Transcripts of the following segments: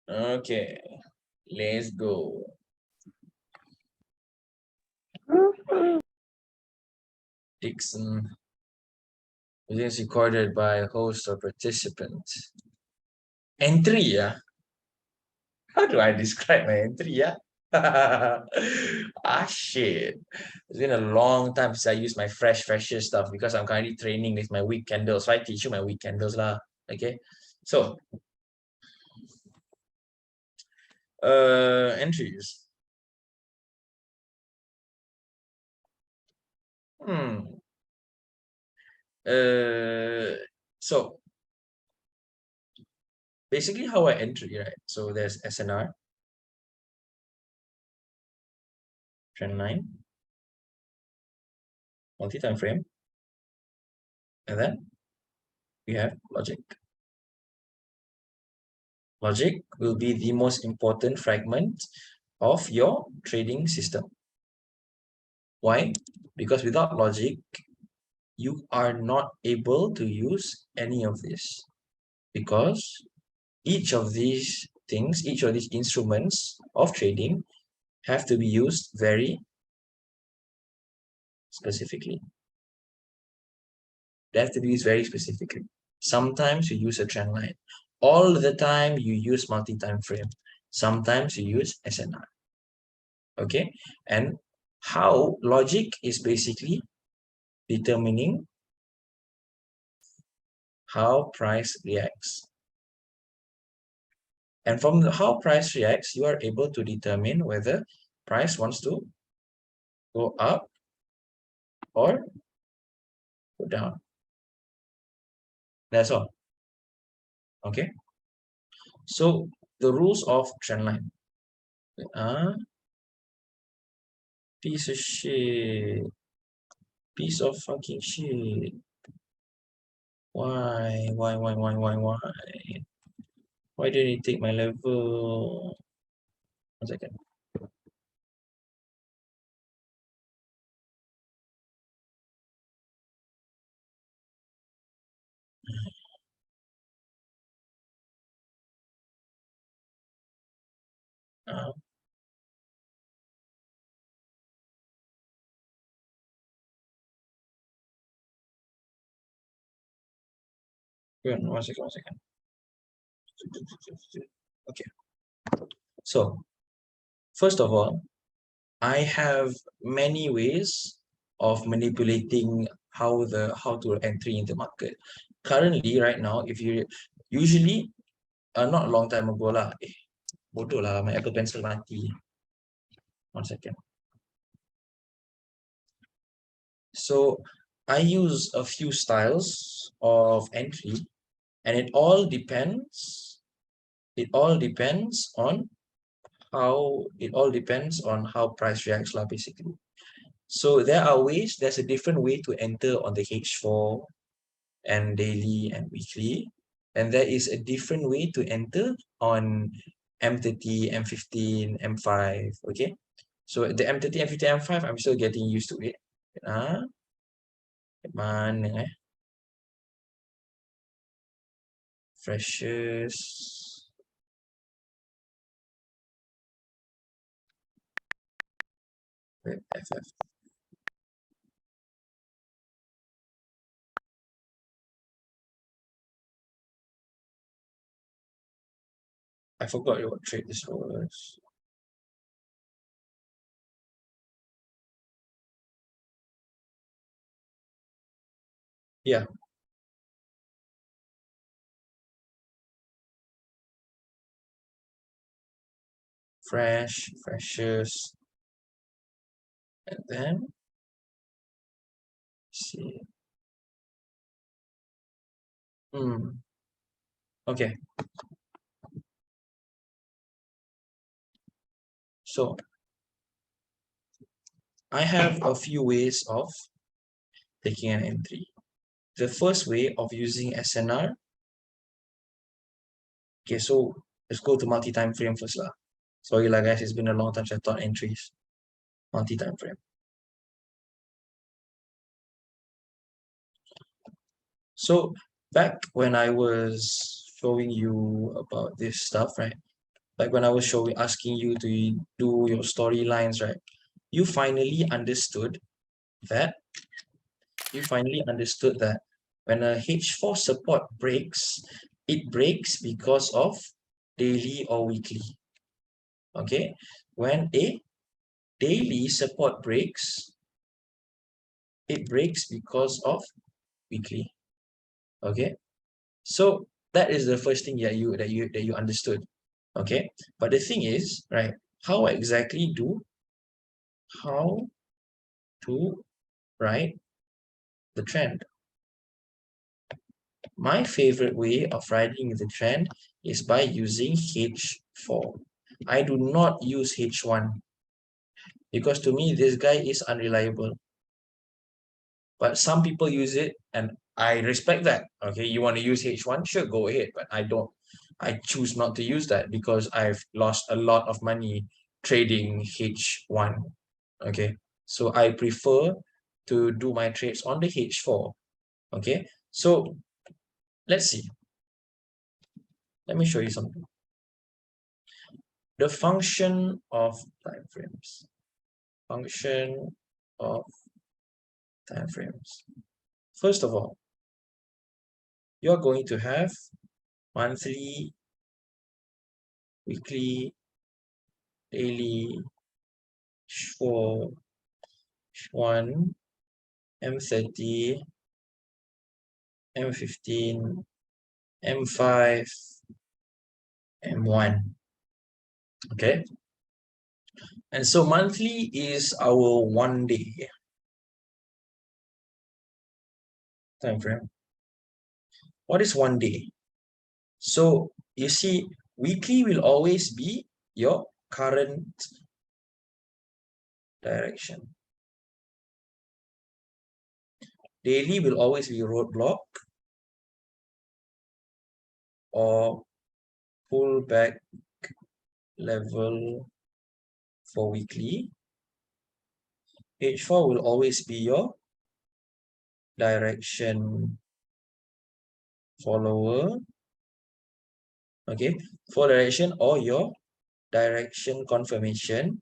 Okay, let's go. Dixon. It is recorded by a host or participant. Entry, yeah. How do I describe my entry, yeah? Shit. It's been a long time since I used my fresher stuff because I'm currently training with my weak candles. So I teach you my weak candles lah. Okay. So entries. Hmm. So basically how I entry, right? So there's SNR, trend line, multi-time frame, and then we have logic. Logic will be the most important fragment of your trading system. Why? Because without logic, you are not able to use any of this. Because each of these things, each of these instruments of trading have to be used very specifically. They have to be used very specifically. Sometimes you use a trend line. All the time you use multi-time frame. Sometimes you use SNR. Okay, and how logic is basically determining how price reacts. And from how price reacts, you are able to determine whether price wants to go up or go down. That's all. Okay. So the rules of trend line. Piece of shit. Piece of fucking shit. Why? Why? Why didn't it take my level? 1 second. Uh, Wait, 1 second. Okay. So first of all, I have many ways of manipulating how to entry in the market. Currently, right now, if you usually not a long time ago lah, bodoh lah, my Apple Pencil mati. 1 second. So I use a few styles of entry, and it all depends. It all depends on how price reacts lah, basically. So there's a different way to enter on the H4 and daily and weekly. And there is a different way to enter on M30, M15, M5, okay? So the M30, M50, M5, I'm still getting used to it. Mana Freshers. FF. I forgot what trade this was. Yeah. Freshers. And then see. Okay. So I have a few ways of taking an entry. The first way of using SNR. Okay, so let's go to multi-time frame first lah. Sorry lah guys, it's been a long time since I taught entries. Multi-time frame. So back when I was showing you about this stuff, right? Like when I was asking you to do your storylines, right? You finally understood that when a H4 support breaks, it breaks because of daily or weekly. Okay, when a daily support breaks, it breaks because of weekly. Okay, so that is the first thing that you understood. Okay, but the thing is, right, how to write the trend? My favorite way of writing the trend is by using H4. I do not use H1 because to me this guy is unreliable. But some people use it and I respect that. Okay, you want to use H1? Sure, go ahead. But I don't. I choose not to use that because I've lost a lot of money trading H1. Okay, so I prefer to do my trades on the H4. Okay, so let's see. Let me show you something. The function of time frames. Function of time frames. First of all, you're going to have monthly, weekly, daily, for one, M30, M15, M5, M1. Okay. And so monthly is our 1 day time frame. What is 1 day? So you see, weekly will always be your current direction. Daily will always be roadblock or pullback level for weekly. H4 will always be your direction follower. Okay, for direction or your direction confirmation.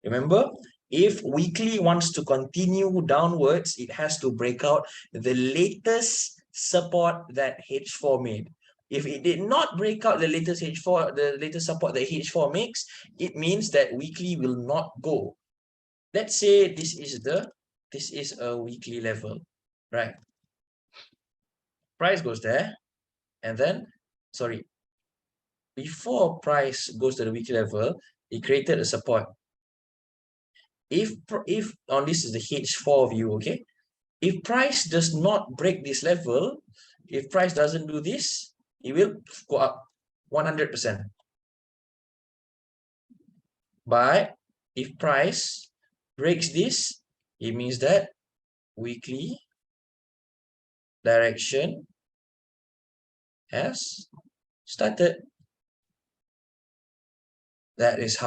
Remember, if weekly wants to continue downwards, it has to break out the latest support that H4 made. If it did not break out the latest H4, the latest support that H4 makes, it means that weekly will not go. Let's say this is a weekly level, right? Price goes there, and then, sorry, before price goes to the weekly level, it created a support. If on this is the H4 view, okay? If price does not break this level, if price doesn't do this, it will go up 100%. But if price breaks this, it means that weekly direction has started. That is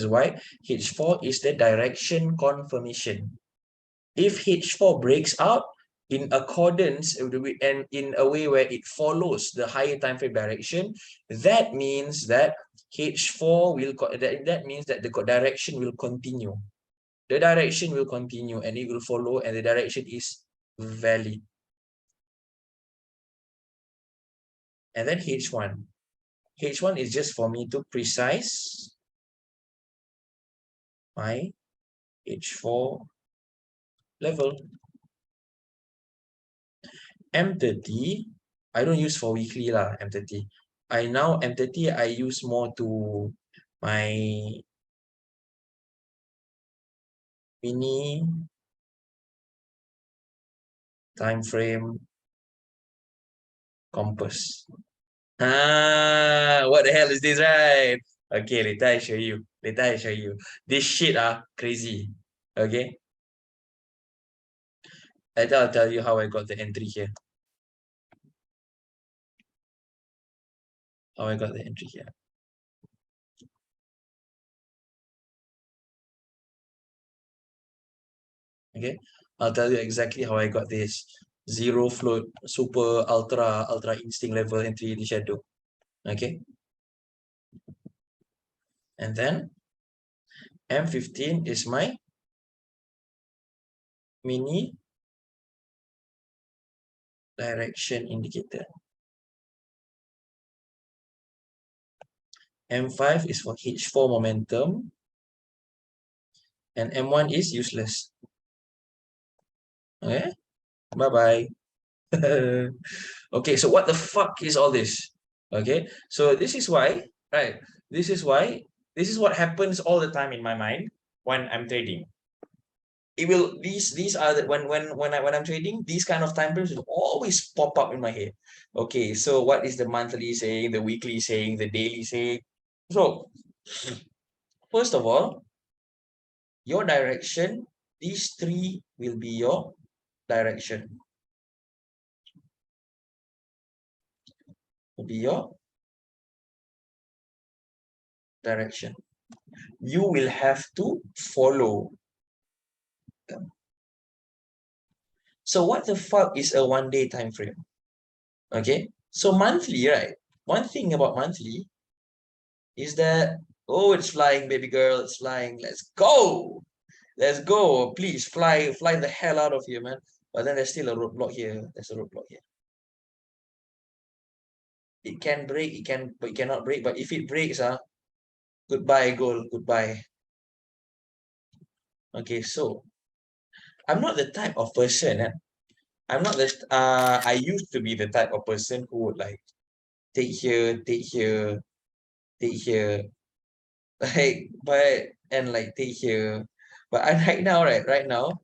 why H4 is the direction confirmation. If H4 breaks out in accordance and in a way where it follows the higher time frame direction, that means that H4 will that means that the direction will continue. The direction will continue and it will follow, and the direction is valid. And then H1. H1 is just for me to precise my H4 level. M30, I don't use for weekly lah, M30. M30 I use more to my mini time frame compass. What the hell is this, right? Okay, later I show you. This shit crazy. Okay. Later I'll tell you how I got the entry here. Okay. I'll tell you exactly how I got this. zero float, super, ultra instinct level, and 380 shadow. Okay. And then M15 is my mini direction indicator. M5 is for H4 momentum. And M1 is useless. Okay. Bye-bye. Okay, so what the fuck is all this? Okay, so this is why, right? This is why, this is what happens all the time in my mind when I'm trading. It will, these are the, when I'm trading, these kind of time frames will always pop up in my head. Okay, so what is the monthly saying, the weekly saying, the daily saying? So first of all, your direction, these three will be your direction. Will be your direction. You will have to follow them. So what the fuck is a 1 day time frame? Okay, so monthly, right? One thing about monthly is that, oh, it's flying, baby girl, it's flying. Let's go. Please fly the hell out of here, man. But then there's still a roadblock here. There's a roadblock here. It can break, but it cannot break. But if it breaks, goodbye, goal, goodbye. Okay, so I'm not the type of person. I'm not the I used to be the type of person who would like take here, take here, take here, like but and like take here. But I right now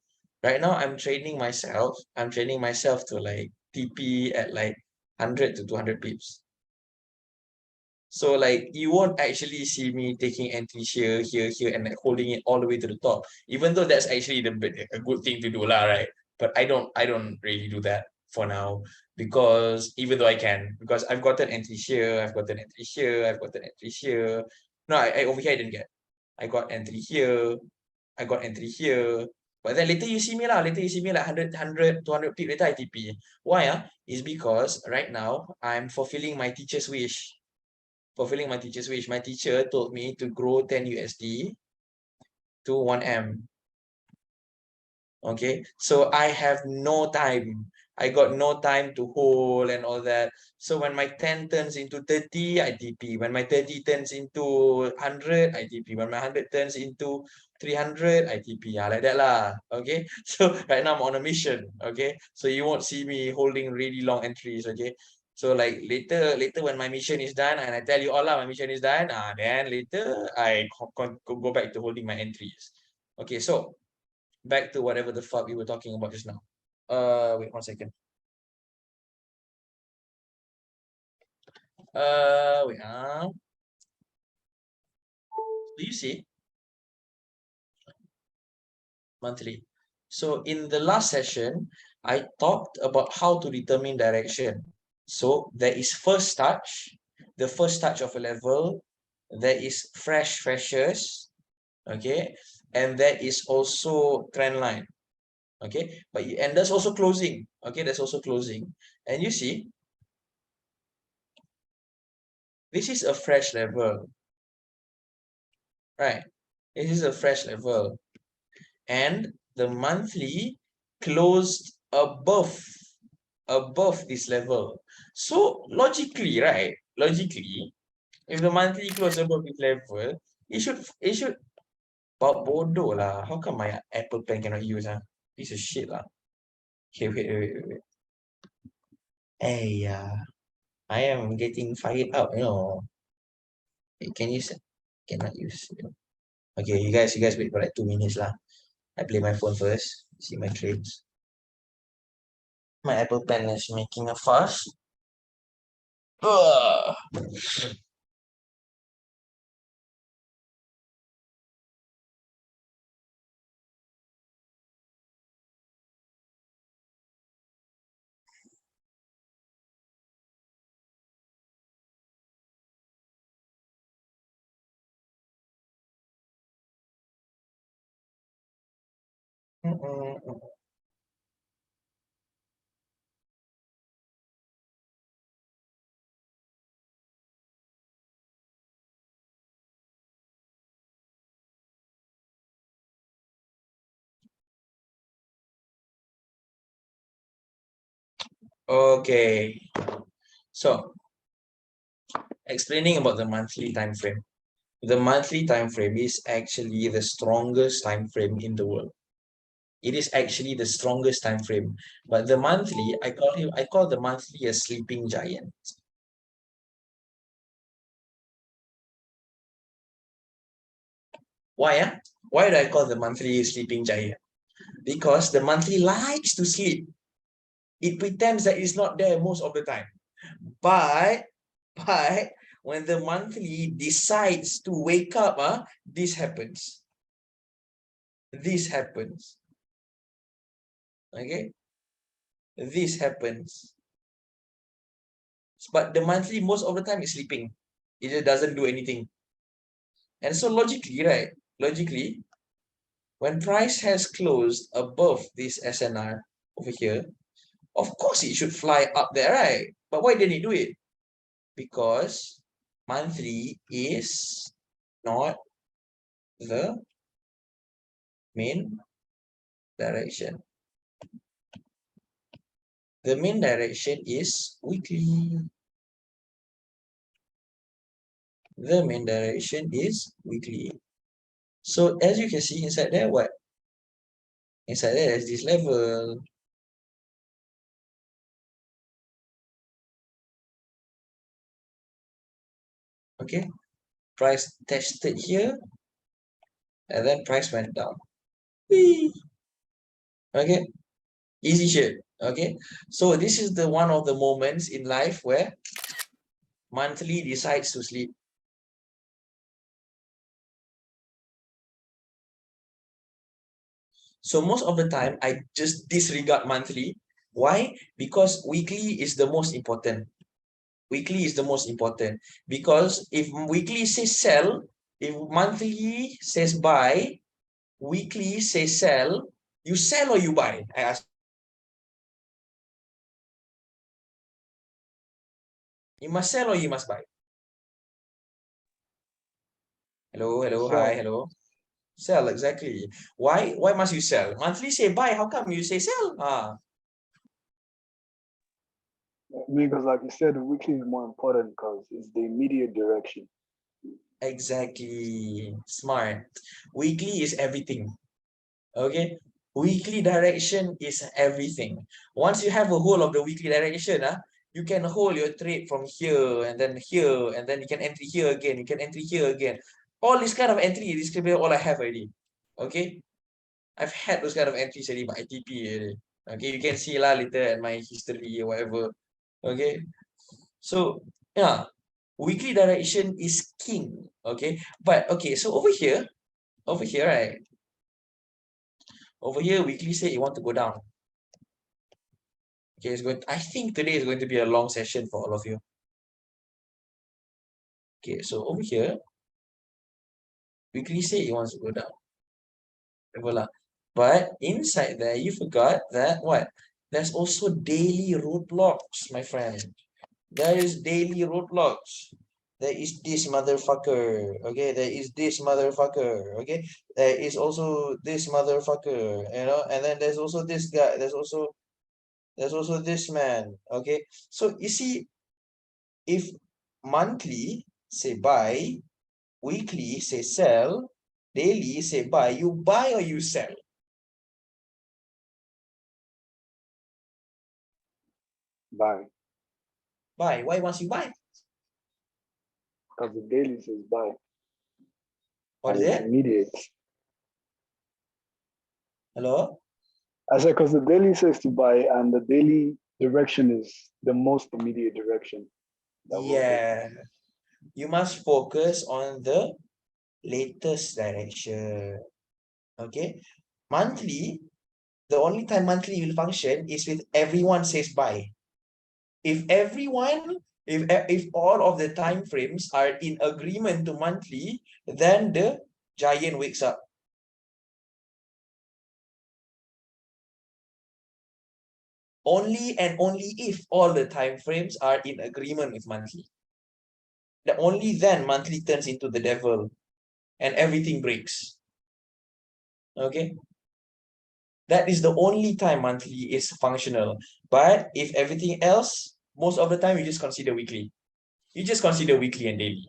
I'm training myself. I'm training myself to like TP at like 100 to 200 pips. So like you won't actually see me taking entries here, here, here, and like holding it all the way to the top. Even though that's actually a good thing to do, lah, right? But I don't really do that for now because even though I can, because I've gotten entries here, I've gotten entries here, I've gotten entries here. No, I over here I didn't get. I got entry here, I got entry here. But then later you see me lah, later you see me like 100, 200 pip, later I TP. Why? Is because right now I'm fulfilling my teacher's wish. Fulfilling my teacher's wish. My teacher told me to grow 10 USD to 1M. Okay, so I have no time. I got no time to hold and all that. So when my 10 turns into 30, I TP. When my 30 turns into 100, I TP. When my 100 turns into 300, I TP. Yeah, like that lah. Okay, so right now I'm on a mission. Okay, so you won't see me holding really long entries. Okay, so like later when my mission is done and I tell you all lah, my mission is done. Then later I go back to holding my entries. Okay, so back to whatever the fuck we were talking about just now. Wait 1 second. Wait. Do you see monthly? So in the last session, I talked about how to determine direction. So there is first touch, the first touch of a level. There is freshers, okay, and there is also trend line, okay. And there's also closing, okay. There's also closing, and you see, this is a fresh level. Right. This is a fresh level. And the monthly closed above this level. So logically, right? Logically, if the monthly close above this level, it should bodoh lah. How come my Apple Pen cannot use? Piece of shit lah. Okay, wait. Hey, I am getting fired up, you know. Can you cannot use? Okay, you guys wait for like 2 minutes lah. I play my phone first, see my trades. My Apple Pen is making a fuss. Ugh. Okay. So, explaining about the monthly time frame. The monthly time frame is actually the strongest time frame in the world. It is actually the strongest time frame. But the monthly, I call the monthly a sleeping giant. Why? Why do I call the monthly a sleeping giant? Because the monthly likes to sleep. It pretends that it's not there most of the time. But when the monthly decides to wake up, this happens. This happens. Okay? This happens. But the monthly most of the time is sleeping. It just doesn't do anything. And so logically, right? Logically, when price has closed above this SNR over here, of course it should fly up there, right? But why didn't it do it? Because monthly is not the main direction. The main direction is weekly. The main direction is weekly. So as you can see inside there, what? Inside there is this level. Okay. Price tested here. And then price went down. Whee! Okay. Easy shit. Okay. So this is the one of the moments in life where monthly decides to sleep. So most of the time, I just disregard monthly. Why? Because weekly is the most important. Weekly is the most important. Because if weekly says sell, if monthly says buy, weekly says sell, you sell or you buy? I ask. You must sell or you must buy? Hello, hello, hi, Sell. hello. Sell, exactly. Why must you sell? Monthly say buy, how come you say sell? Because, like you said, the weekly is more important because it's the immediate direction. Exactly. Smart. Weekly is everything. Okay. Weekly direction is everything. Once you have a whole of the weekly direction, you can hold your trade from here, and then you can entry here again. You can entry here again. All this kind of entry, this can be all I have already. Okay. I've had those kind of entries already, but ITP already. Okay, you can see lah later at my history or whatever. Okay. So yeah, weekly direction is king. Okay. But okay, so over here, right? Over here, weekly say you want to go down. Okay, it's going. I think today is going to be a long session for all of you. Okay, so over here, weekly say it wants to go down. Voila. But inside there, you forgot that what? There's also daily roadblocks, my friend. There is daily roadblocks. There is this motherfucker. Okay, there is this motherfucker. Okay, there is also this motherfucker. You know, and then there's also this guy. There's also this man. Okay, so you see, if monthly say buy, weekly say sell, daily say buy, you buy or you sell? Buy. Buy. Why once you buy? Because the daily says buy. What And is it's it? immediate. Hello? I said, because the daily says to buy, and the daily direction is the most immediate direction that we'll hit. Yeah. You must focus on the latest direction. Okay. Monthly, the only time monthly will function is with everyone says buy. If everyone, if all of the time frames are in agreement to monthly, then the giant wakes up. Only and only if all the time frames are in agreement with monthly. Only then monthly turns into the devil and everything breaks. Okay. That is the only time monthly is functional. But if everything else, most of the time you just consider weekly. You just consider weekly and daily.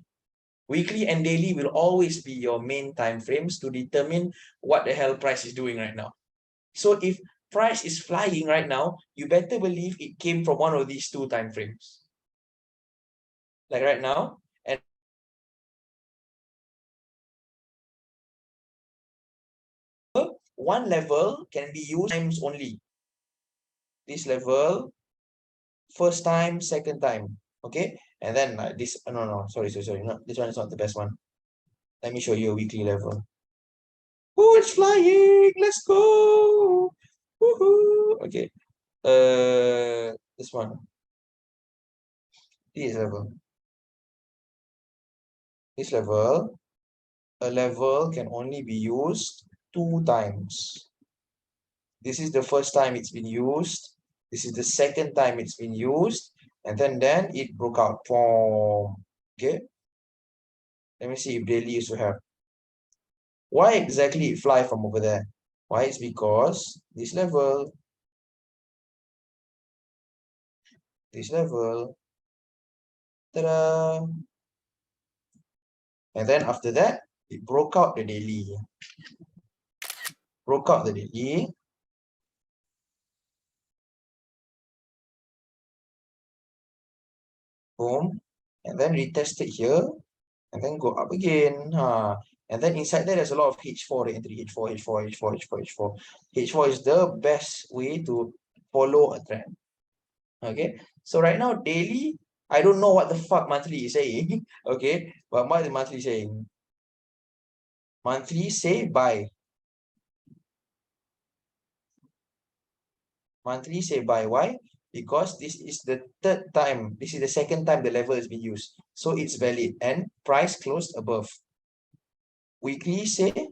Weekly and daily will always be your main time frames to determine what the hell price is doing right now. So if price is flying right now, you better believe it came from one of these two time frames. Like right now, and one level can be used times only. This level, first time, second time. Okay, and then this, no, sorry, no, this one is not the best one. Let me show you a weekly level. Oh, it's flying! Let's go! Woohoo! Okay, this one. This level. This level, a level can only be used 2 times. This is the first time it's been used. This is the second time it's been used. And then it broke out. Boom. Okay. Let me see if daily used to have. Why exactly it fly from over there? Why? It's because this level, ta-da! And then after that, it broke out the daily. Broke out the daily. Boom. And then retest it here. And then go up again. And then inside there, there's a lot of H4, the entry H4, H4, H4, H4, H4. H4 is the best way to follow a trend. Okay. So right now, daily, I don't know what the fuck monthly is saying. Okay. But what the monthly saying? Monthly say buy. Monthly say buy. Why? Because this is the third time. This is the second time the level has been used. So it's valid. And price closed above. Weekly says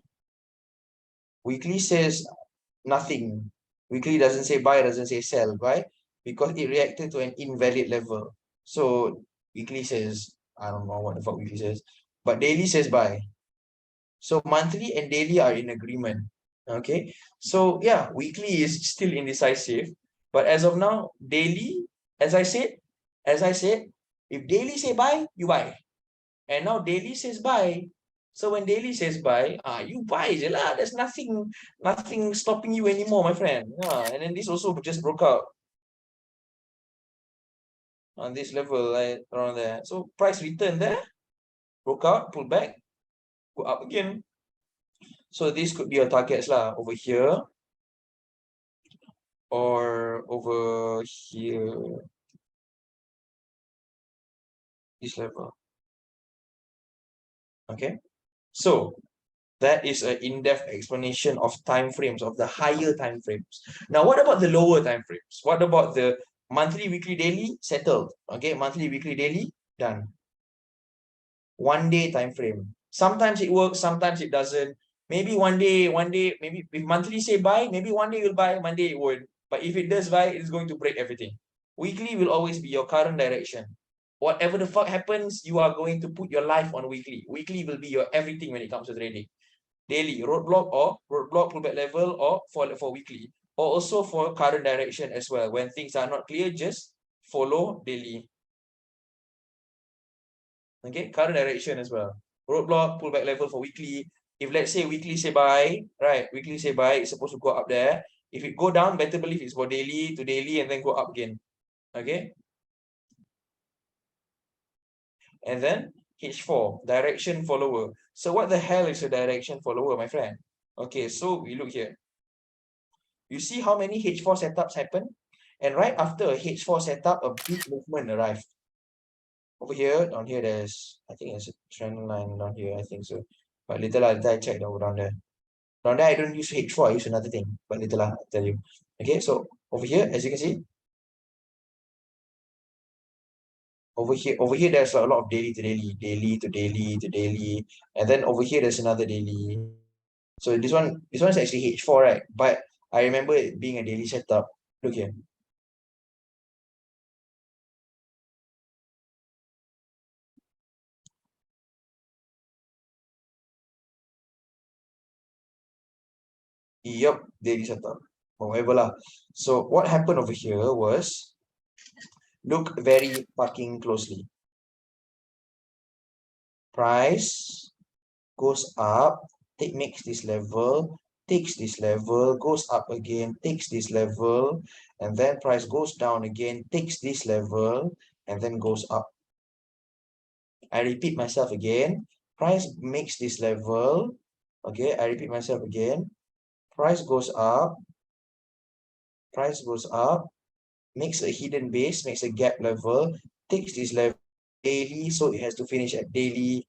nothing. Weekly doesn't say buy, doesn't say sell. Why? Because it reacted to an invalid level. So weekly says, I don't know what the fuck weekly says, but daily says buy. So monthly and daily are in agreement. Okay. So yeah, weekly is still indecisive. But as of now, daily, as I said, if daily say buy, you buy. And now daily says buy. So when daily says buy, you buy je lah. There's nothing stopping you anymore, my friend. And then this also just broke out on this level, right around there. So price return there, broke out, pull back, go up again. So this could be your targets lah, over here or over here, this level. Okay, so that is an in-depth explanation of time frames, of the higher time frames. Now, what about the lower time frames? What about the monthly, weekly, daily? Settled. Okay, monthly, weekly, daily, done. 1 day time frame. Sometimes it works, sometimes it doesn't. Maybe one day, maybe if monthly say buy, maybe one day you'll buy, Monday it won't. But if it does buy, it's going to break everything. Weekly will always be your current direction. Whatever the fuck happens, you are going to put your life on weekly. Weekly will be your everything when it comes to trading. Daily, roadblock pullback level, or for weekly, or also for current direction as well. When things are not clear, just follow daily. Okay, current direction as well. Roadblock, pullback level for weekly. If let's say weekly say buy, right? Weekly say buy, it's supposed to go up there. If it go down, better believe it's for daily to daily and then go up again. Okay. And then H4, direction follower. So what the hell is a direction follower, my friend? Okay, so we look here. You see how many H4 setups happen? And right after a H4 setup, a big movement arrived. Over here, down here, I think there's a trend line down here, I think so. But later I check down there. Down there, I don't use H4, I use another thing. But later I'll tell you. Okay, so over here, as you can see, over here, there's a lot of daily to daily, daily to daily to daily. And then over here, there's another daily. So this one is actually H4, right? But I remember it being a daily setup. Look here. Yup, daily setup. Whatever lah. So what happened over here was, look very fucking closely. Price goes up, makes this level, takes this level, goes up again, takes this level, and then price goes down again, takes this level, and then goes up. I repeat myself again. Price makes this level. Okay, I repeat myself again. Price goes up. Price goes up. Makes a hidden base, makes a gap level, takes this level daily, so it has to finish at daily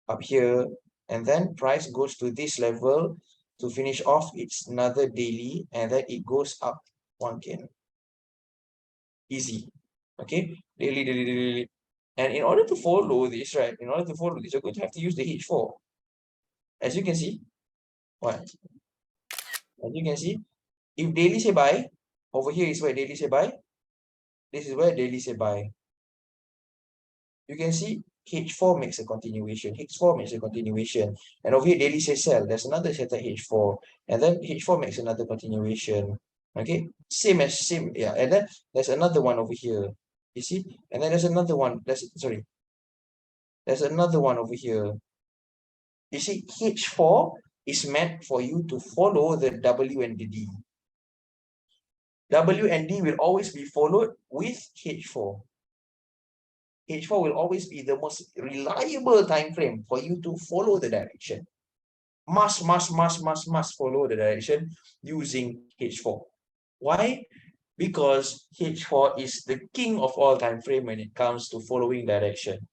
up here, and then price goes to this level to finish off its another daily, and then it goes up one candle. Easy. Okay, daily, daily, daily. And in order to follow this, right, in order to follow this, you're going to have to use the H4. As you can see, what? As you can see, if daily say buy, over here is where daily say buy, this is where daily say buy. You can see H4 makes a continuation, H4 makes a continuation, and over here daily says sell, there's another set at H4, and then H4 makes another continuation. Okay, same, yeah, and then there's another one over here, you see, and then there's another one, there's another one over here. You see, H4 is meant for you to follow the W and the D. W and D will always be followed with H4. H4 will always be the most reliable time frame for you to follow the direction. Must follow the direction using H4. Why? Because H4 is the king of all time frame when it comes to following direction.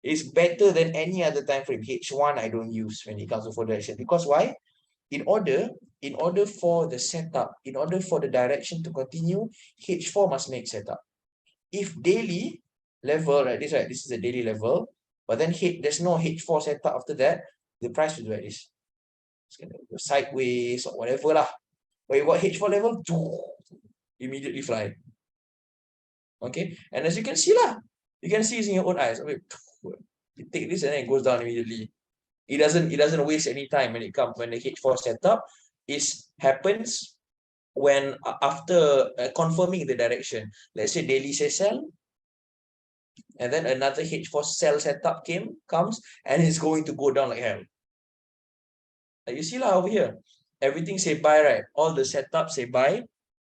It's better than any other time frame. H1 I don't use when it comes to follow direction. Because why? In order for the setup, in order for the direction to continue, H4 must make setup. If daily level, right, this is a daily level, but then there's no H4 setup after that, the price will do like this. It's gonna go sideways or whatever lah. But you got H4 level, immediately fly. Okay, and as you can see lah, you can see in your own eyes. Okay, you take this and then it goes down immediately. It doesn't waste any time when the H4 setup happens when after confirming the direction. Let's say daily says sell, and then another H4 sell setup comes, and it's going to go down like hell. Like you see lah over here, everything say buy, right? All the setups say buy.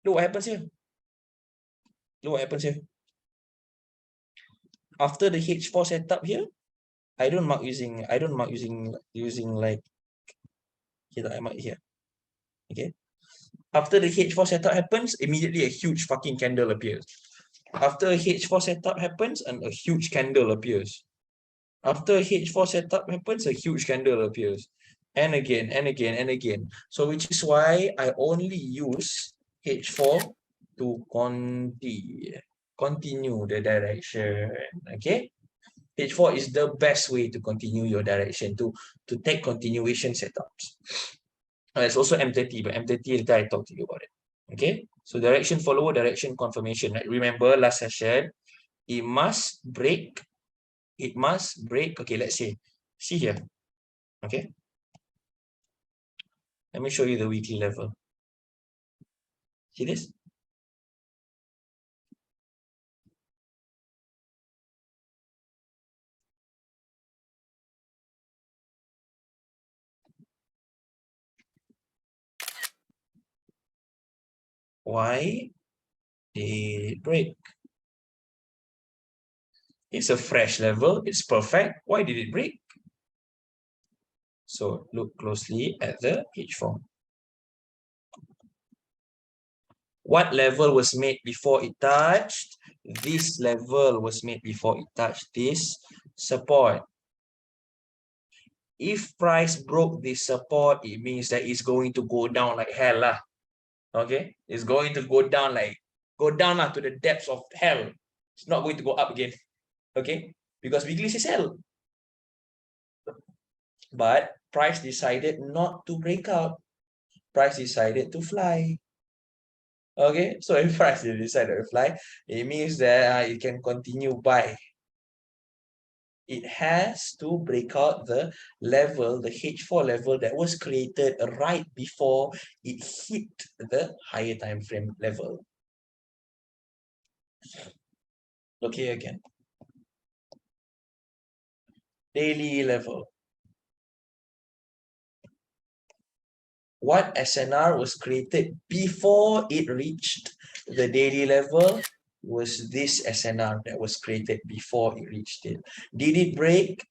Look what happens here. Look what happens here. After the H4 setup here, I don't mark using like here, I mark here. Okay. After the H4 setup happens, immediately a huge fucking candle appears. After a H4 setup happens, and a huge candle appears. After a H4 setup happens, a huge candle appears. And again, and again, and again. So which is why I only use H4 to continue the direction. Okay? H4 is the best way to continue your direction, to take continuation setups. There's also M30, but M30 later I talk to you about it. Okay, so direction follower, direction confirmation. Right? Remember last session, it must break. Okay, let's see here. Okay, let me show you the weekly level. See this? Why did it break? It's a fresh level. It's perfect. Why did it break? So look closely at the H4. What level was made before it touched? This level was made before it touched this support. If price broke this support, it means that it's going to go down like hell lah. Okay, it's going to go down to the depths of hell. It's not going to go up again. Okay, because weekly is sell. But price decided not to break out. Price decided to fly. Okay, so if price decided to fly, it means that it can continue buy. It has to break out the level, the H4 level that was created right before it hit the higher time frame level. Okay, again. Daily level. What SNR was created before it reached the daily level was this SNR that was created before it reached it. Did it break?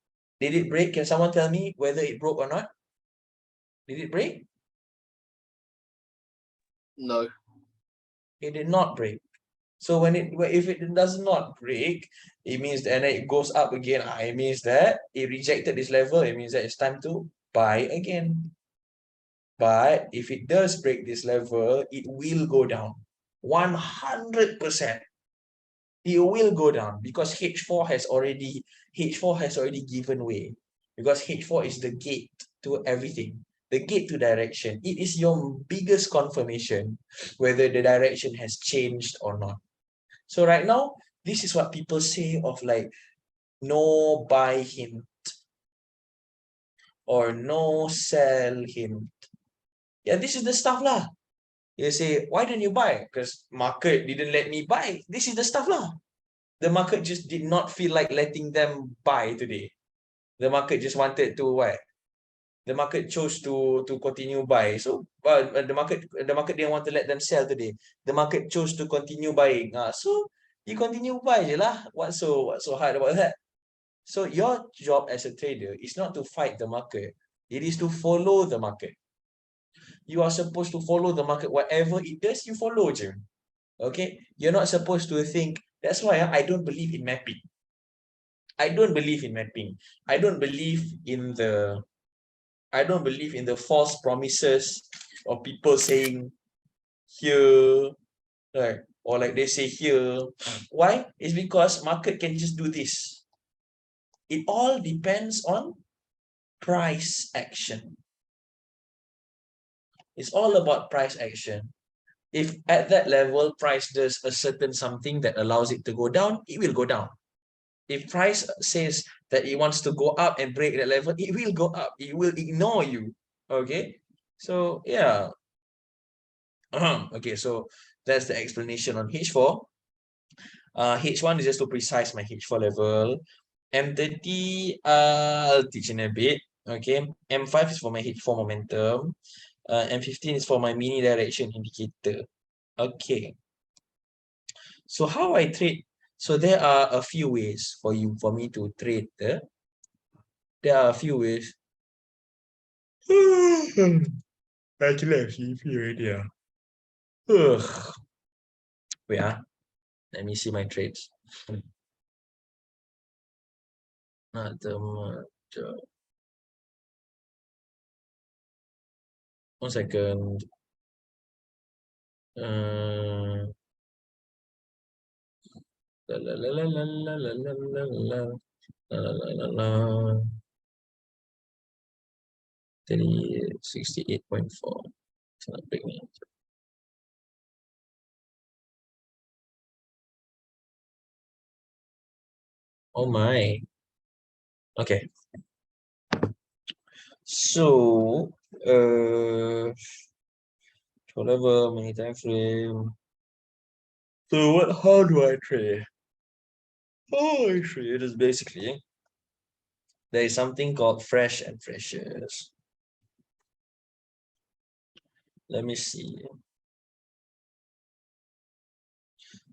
Did it break? Can someone tell me whether it broke or not? Did it break? No. It did not break. So if it does not break, it means that, and then it goes up again. It means that it rejected this level. It means that it's time to buy again. But if it does break this level, it will go down 100%. It will go down because H4 has already given way, because H4 is the gate to everything, the gate to direction. It is your biggest confirmation whether the direction has changed or not. So right now, this is what people say of like no buy hint or no sell hint. Yeah, this is the stuff lah. You say, why didn't you buy? Because market didn't let me buy. This is the stuff lah. The market just did not feel like letting them buy today. The market just wanted to what? The market chose to continue buy. So the market didn't want to let them sell today. The market chose to continue buying. So you continue buy je lah. What's so hard about that? So your job as a trader is not to fight the market. It is to follow the market. You are supposed to follow the market. Whatever it does, you follow je. Okay? You're not supposed to think. That's why I don't believe in mapping. I don't believe in mapping. I don't believe in the false promises of people saying here, right? Or like they say here. Why? It's because market can just do this. It all depends on price action. It's all about price action. If at that level, price does a certain something that allows it to go down, it will go down. If price says that it wants to go up and break that level, it will go up. It will ignore you. Okay. So yeah. Okay, so that's the explanation on H4. H1 is just to precise my H4 level. M30, I'll teach in a bit. Okay. M5 is for my H4 momentum. M15 is for my mini direction indicator. Okay. So how I trade? So there are a few ways for me to trade. There are a few ways. Actually, I've seen few already. Wait, let me see my trades. Not the much. 1 second. La la la la la la la la la la la 68.4. It's not big. Oh my. Okay. So whatever, many time frame. So how do I trade? How I trade is basically there is something called fresh and freshers. Let me see.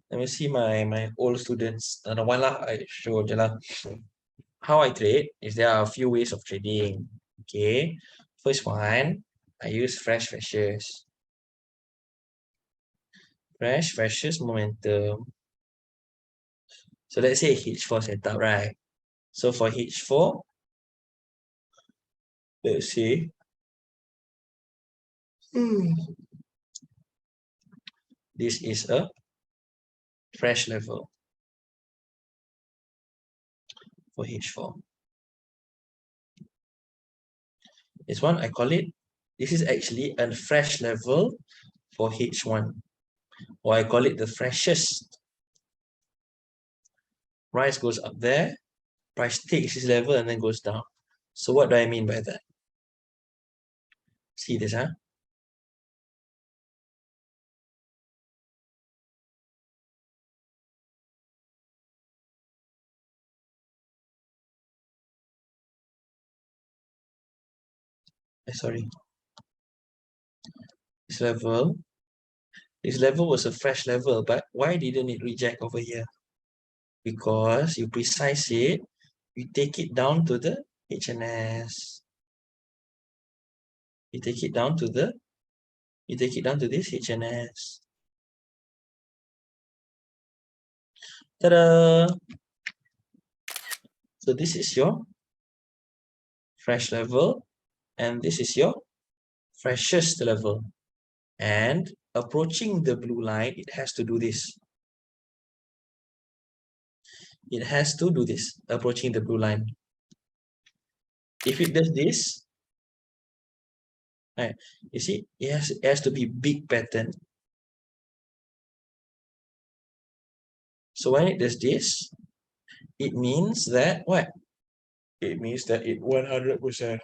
Let me see my old students. The one I showed you. How I trade is there are a few ways of trading. Okay. First one, I use fresh freshers. Fresh freshers momentum. So let's say H4 setup, right? So for H4, let's see. This is a fresh level for H4. This one, I call it, this is actually a fresh level for H1, or I call it the freshest. Price goes up there, Price takes this level and then goes down. So what do I mean by that? See this, huh? Sorry. This level was a fresh level, but why didn't it reject over here? Because you precise it, you take it down to the HNS. You take it down to this HNS. Ta-da! So this is your fresh level, and this is your freshest level. And approaching the blue line, it has to do this. It has to do this, approaching the blue line. If it does this, right, you see, it has to be big pattern. So when it does this, it means that what? It means that it 100%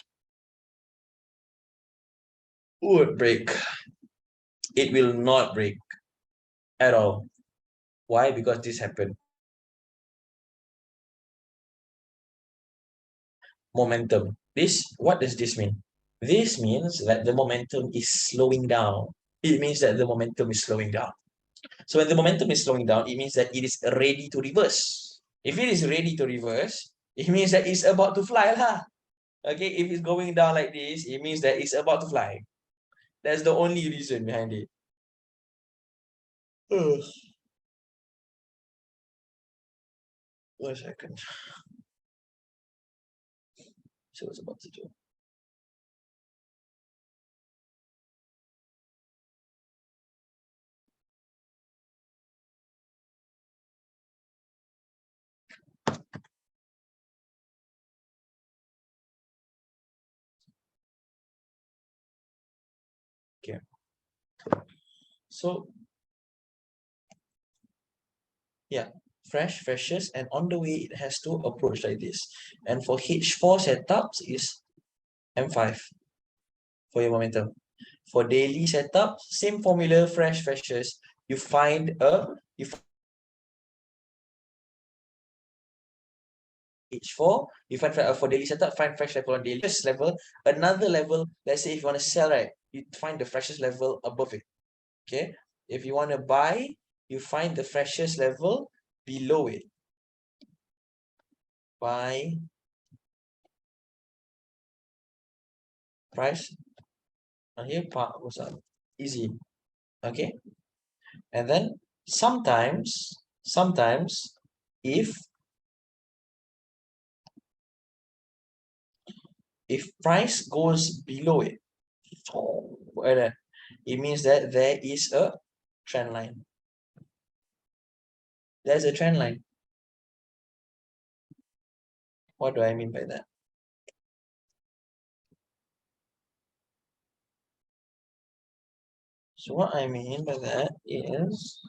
would break. It will not break at all. Why? Because this happened. Momentum. What does this mean? This means that the momentum is slowing down. It means that the momentum is slowing down. So when the momentum is slowing down, it means that it is ready to reverse. If it is ready to reverse, it means that it's about to fly lah. Okay, if it's going down like this, it means that it's about to fly. That's the only reason behind it. 1 second. So what's about to do? Okay. So yeah, freshest, and on the way it has to approach like this. And for H4 setups is M5 for your momentum. For daily setup, same formula, freshest. You find H4, you find for daily setup, find fresh level on daily level. Another level, let's say if you want to sell, right, you find the freshest level above it. Okay. If you want to buy, you find the freshest level below it. Buy price. And here part goes up. Easy. Okay. And then sometimes if price goes below it, it means that there is a trend line. There's a trend line. What do I mean by that? So what I mean by that is,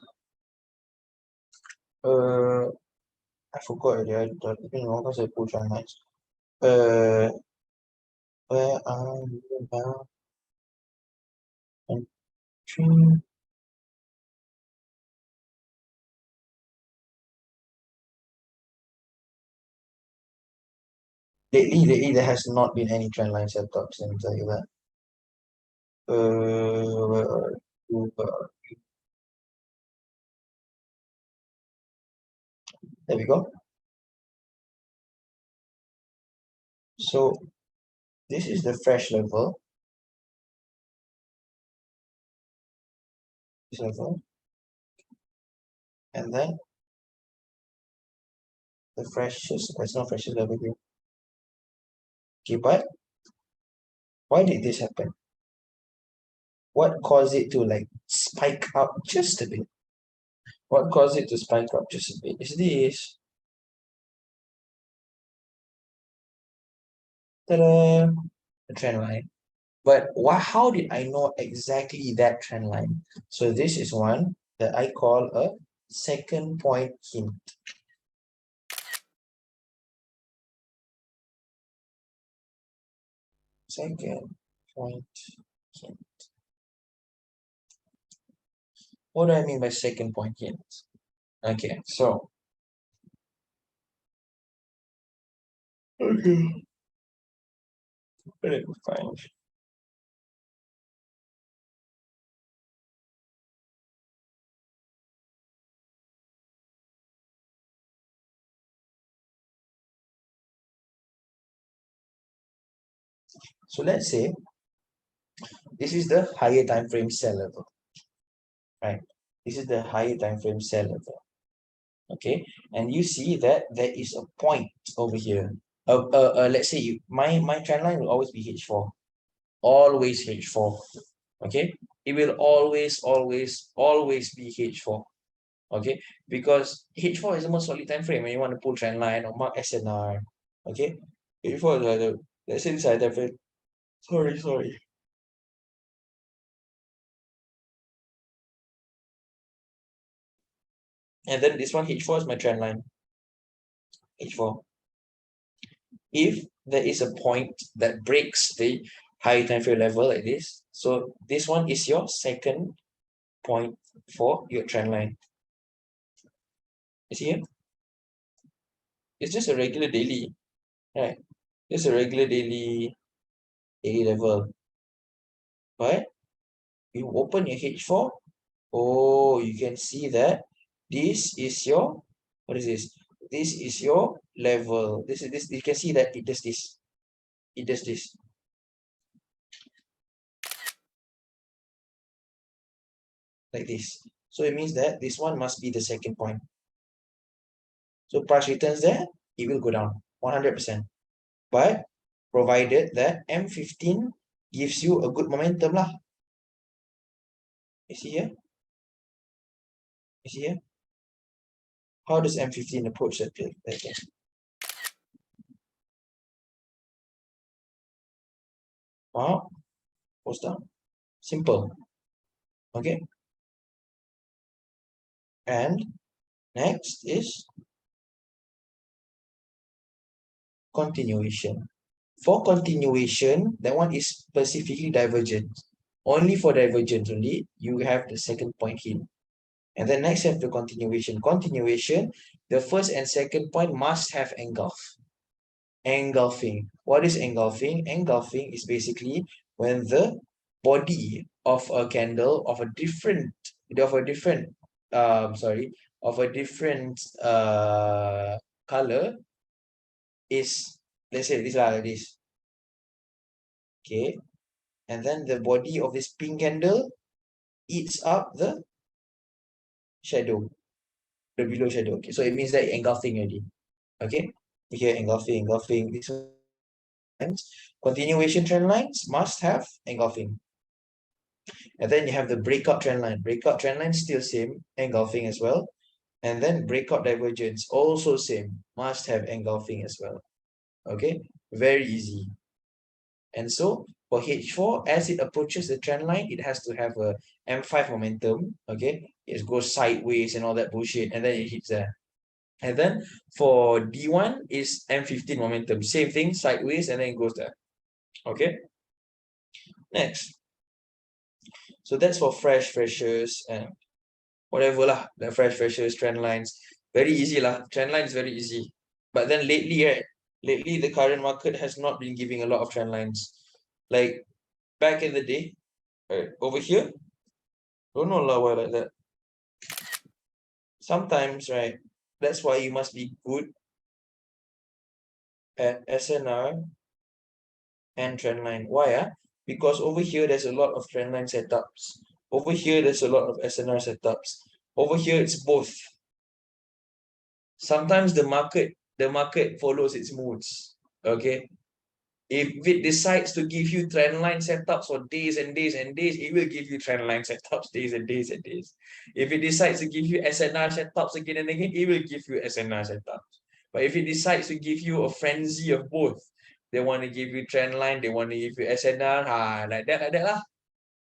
I forgot already. I because I put on nice. Where are you now? Entry. Lately, there has not been any trend line setups. Let me tell you that. Where are you? There we go. So this is the fresh level. This level. And then the freshest, it's not freshest level here. Okay, but why did this happen? What caused it to like spike up just a bit? What caused it to spike up just a bit is this. Ta-da! The trend line. But how did I know exactly that trend line? So this is one that I call a second point hint. second point hint. What do I mean by second point hint? Okay, so okay, let me find. So let's say this is the higher time frame sell level, right? This is the higher time frame sell level. Okay, and you see that there is a point over here. Let's say my trend line will always be H4, always H4. Okay, it will always be H4. Okay, because H4 is the most solid time frame when you want to pull trend line or mark SNR. Okay, H4 is the, let's say this is time frame. Sorry. And then this one H4 is my trend line. H4. If there is a point that breaks the high time frame level like this, so this one is your second point for your trend line. You see here? It's just a regular daily, right? Just a regular daily level. But you open your H4, oh, you can see that this is your, what is this? This is your level. This is this, you can see that it does this. It does this. Like this. So it means that this one must be the second point. So price returns there, it will go down 100%. But provided that M15 gives you a good momentum lah. You see here? You see here? How does M15 approach that thing? Wow, goes down. Simple. Okay. And next is continuation. For continuation, that one is specifically divergent. Only for divergence only, you have the second point hint. And then next have the continuation. Continuation, the first and second point must have engulf. Engulfing. What is engulfing? Engulfing is basically when the body of a candle of a different color is, let's say this like this. Okay. And then the body of this pink candle eats up the shadow, the below shadow. Okay, so it means that engulfing already. Okay, here engulfing. This continuation trend lines must have engulfing. And then you have the breakout trend line. Breakout trend line still same, engulfing as well. And then breakout divergence also same, must have engulfing as well. Okay, very easy. And so for H4, as it approaches the trend line, it has to have a M5 momentum. Okay, it goes sideways and all that bullshit, and then it hits there. And then for D1 is M15 momentum, same thing, sideways, and then it goes there. Okay, next. So that's for freshers and whatever lah, the freshers, trend lines. Very easy lah, trend line is very easy. But then lately, right, lately the current market has not been giving a lot of trend lines. Like back in the day, right, over here, don't know lah why like that. Sometimes, right, that's why you must be good at SNR and trend line. Why? Because over here, there's a lot of trend line setups. Over here, there's a lot of SNR setups. Over here, it's both. Sometimes the market follows its moods. Okay. If it decides to give you trend line setups for days and days and days, it will give you trend line setups days and days and days. If it decides to give you SNR setups again and again, it will give you SNR setups. But if it decides to give you a frenzy of both, they want to give you trend line, they want to give you SNR, like that lah.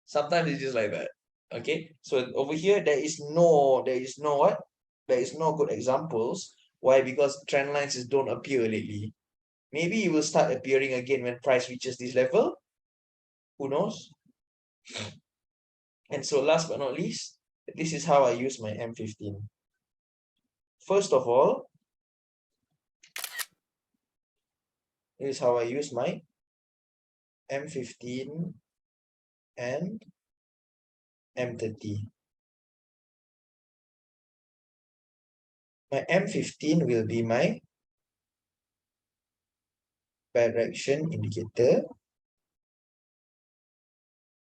Sometimes it's just like that. Okay, so over here there is no good examples. Why? Because trend lines don't appear lately. Maybe it will start appearing again when price reaches this level, Who knows? And so last but not least, this is how I use my M15. First of all, this is how I use my M15 and M30. My M15 will be my direction indicator,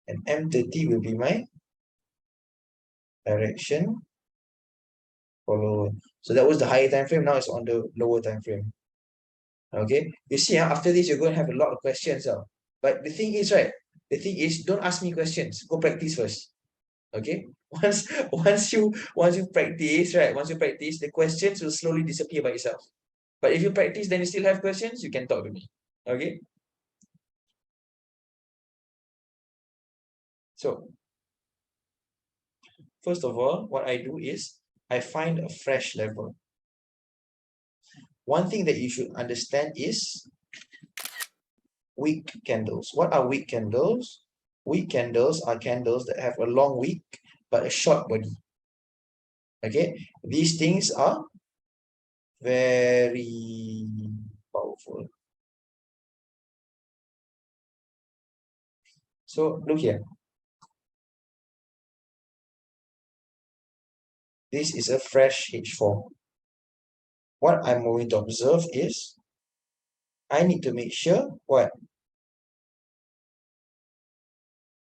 and M30 will be my direction follower. So that was the higher time frame. Now it's on the lower time frame. Okay, you see, after this you're going to have a lot of questions. But the thing is, right? The thing is, don't ask me questions. Go practice first. Okay. Once you practice, right? Once you practice, the questions will slowly disappear by itself. But if you practice, then you still have questions, you can talk to me. Okay. So first of all, what I do is I find a fresh level. One thing that you should understand is weak candles. What are weak candles? Weak candles are candles that have a long wick but a short body. Okay, these things are very powerful. So look here. This is a fresh H4. What I'm going to observe is I need to make sure what?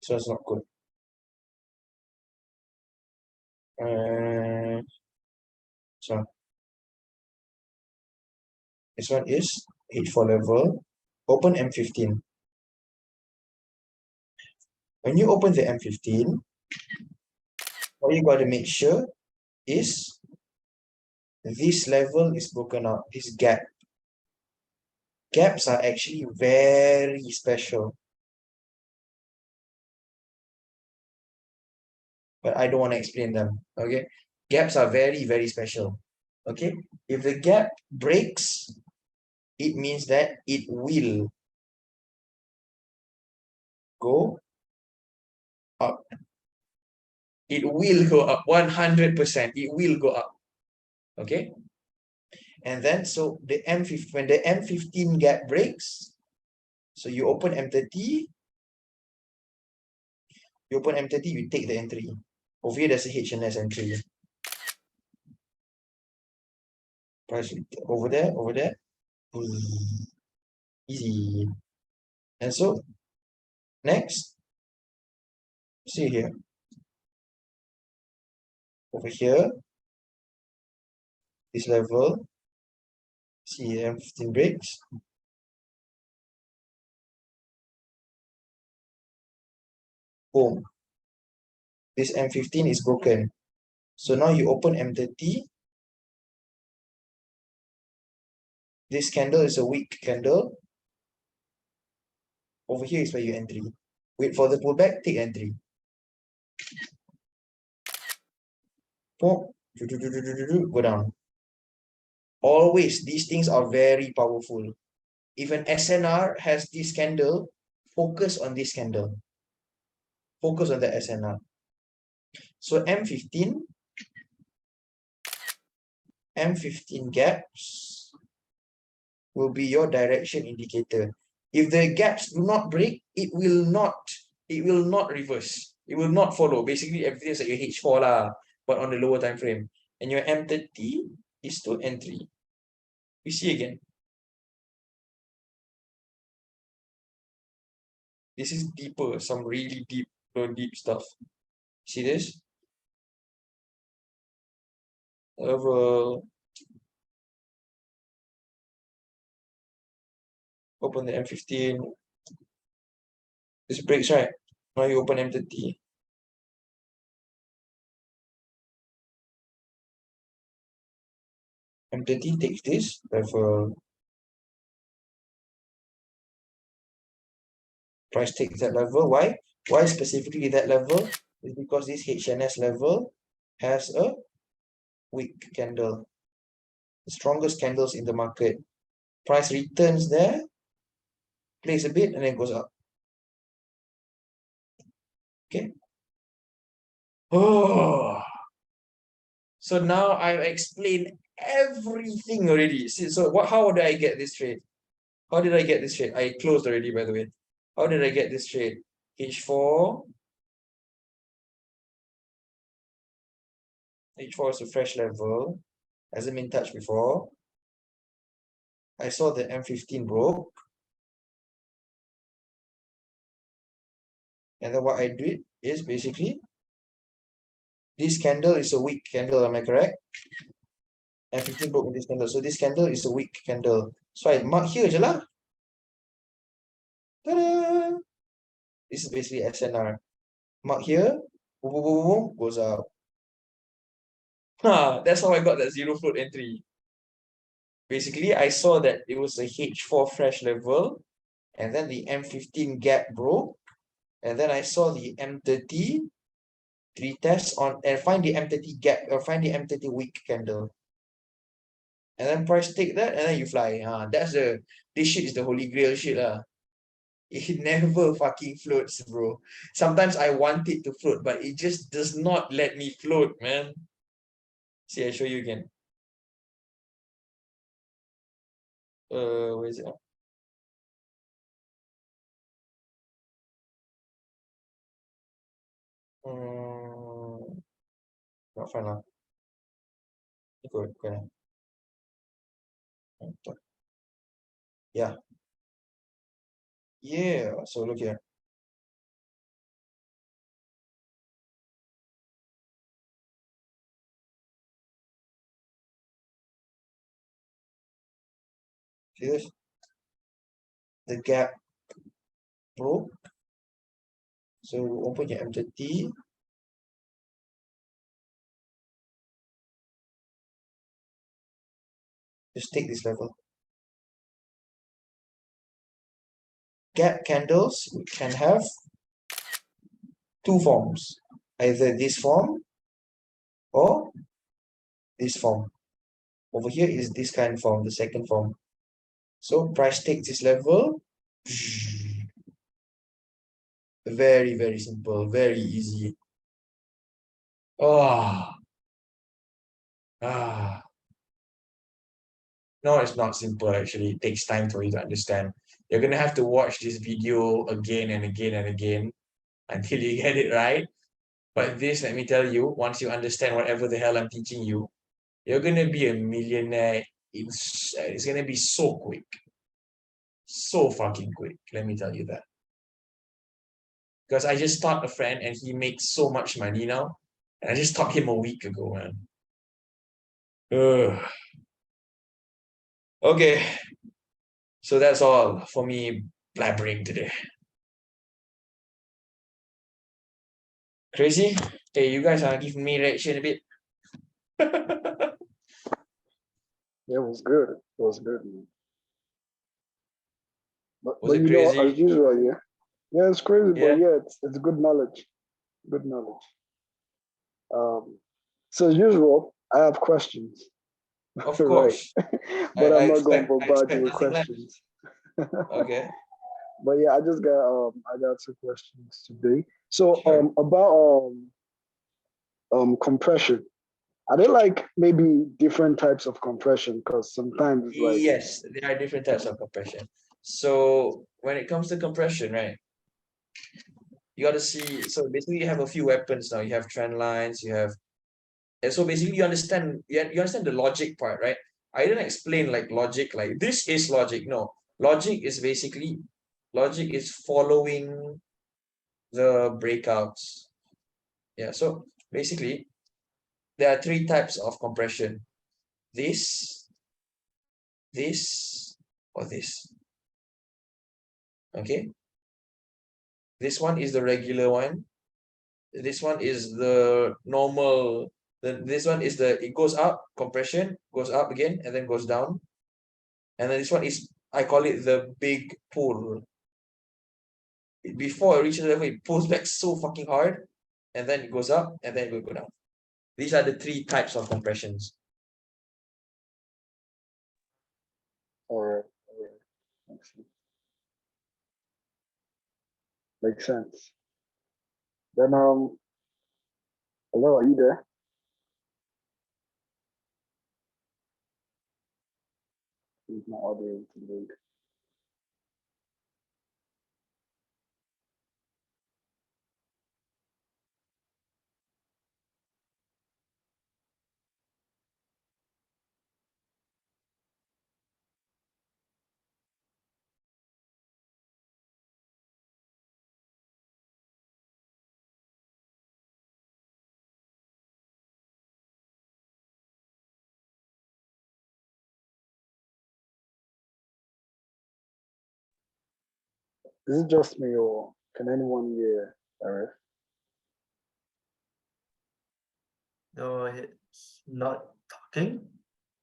So it's not good. So this one is H4 level. Open M15. When you open the M15, what you got to make sure is this level is broken out, this gap. Gaps are actually very special. But I don't want to explain them. Okay. Gaps are very, very special. Okay. If the gap breaks, it means that it will go up. It will go up 100%. It will go up. Okay. And then so the M15, when the M15 gap breaks, so you open M30, you open M30, you take the entry. Over here, there's a HNS entry. Price over there. Easy. And so next, see here. Over here, this level, see M15 breaks. Boom. This M15 is broken. So now you open M30. This candle is a weak candle. Over here is where you entry. Wait for the pullback, take entry. Boom. Go down. Always, these things are very powerful. If an SNR has this candle, focus on this candle. Focus on the SNR. So M15 gaps will be your direction indicator. If the gaps do not break, it will not reverse. It will not follow. Basically, everything is like your H4 lah, but on the lower time frame. And your M30 is to entry. We see again. This is deeper, some really deep stuff. See this? Level. Open the M15. This breaks, right? Now you open M30. M30 takes this level. Price takes that level. Why? Why specifically that level? Is because this HNS level has a weak candle. The strongest candles in the market. Price returns there, plays a bit, and then goes up. Okay. Oh, so now I've explained everything already. See, so how did I get this trade? How did I get this trade? I closed already, by the way. How did I get this trade? H4. H4 is a fresh level. Hasn't been touched before. I saw the M15 broke. And then what I did is basically, this candle is a weak candle, am I correct? M15 broke in this candle. So this candle is a weak candle. So I mark here je lah. Ta-da! This is basically SNR. Mark here, boom, boom, boom, boom, goes up. That's how I got that zero float entry. Basically, I saw that it was a H4 fresh level, and then the M15 gap broke, and then I saw the M30 retest on and find the M30 gap or find the M30 weak candle. And then price take that, and then you fly. That's this shit is the holy grail shit lah. It never fucking floats, bro. Sometimes I want it to float, but it just does not let me float, man. See, I show you again. Where is it? Not fine lah. Good. Yeah. Yeah. So look here. See this? The gap broke. So open your M30. Just take this level. Gap candles can have two forms. Either this form or this form. Over here is this kind of form, the second form. So price takes this level. Very, very simple, very easy. Oh. No, it's not simple actually. It takes time for you to understand. You're gonna have to watch this video again and again and again until you get it right. But this, let me tell you, once you understand whatever the hell I'm teaching you, you're gonna be a millionaire. It's gonna be so quick. So fucking quick. Let me tell you that. Because I just taught a friend and he makes so much money now. And I just taught him a week ago, man. Ugh. Okay. So that's all for me blabbering today. Crazy? Hey, you guys are giving me reaction a bit. Yeah, it was good. It was good, man. Was But it you know, crazy? as usual, yeah. Yeah, it's crazy, Yeah. but yeah, it's good knowledge. Good knowledge. So as usual, I have questions. Of Right. course. But I'm not gonna I bombard you expect with nothing less. questions. Okay. But yeah, I got two questions today. So Sure. about compression. Are there like maybe different types of compression? Because sometimes it's like Yes, there are different types of compression. So when it comes to compression, right, you got to see. So basically, you have a few weapons now. You have trend lines. You have, and so basically, you understand the logic part, right? I didn't explain like logic, like this is logic. No, logic is following the breakouts. Yeah. So basically, there are three types of compression: this, this, or this. Okay. This one is the regular one. This one is the normal. This one is it goes up, compression, goes up again, and then goes down. And then this one is, I call it the big pull. Before it reaches the level, it pulls back so fucking hard, and then it goes up, and then it will go down. These are the three types of compressions. all right. Makes sense. Then hello, are you there? He's not audio to load. Is it just me or can anyone hear Arif? No, it's not talking.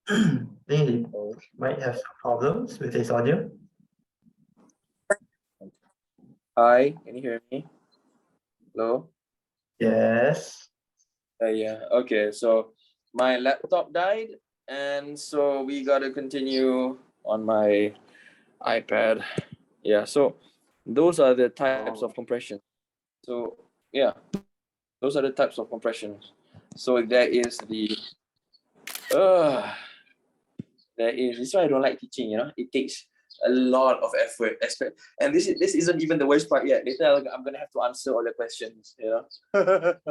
I think he Oh, might have some problems with his audio. Hi, can you hear me? Hello? Yes. Yeah, okay. So my laptop died, and so we gotta continue on my iPad. Yeah, so those are the types of compression. So yeah, those are the types of compressions. So there is uh this is why I don't like teaching, it takes a lot of effort, and this isn't even the worst part yet. Later I'm gonna have to answer all the questions, but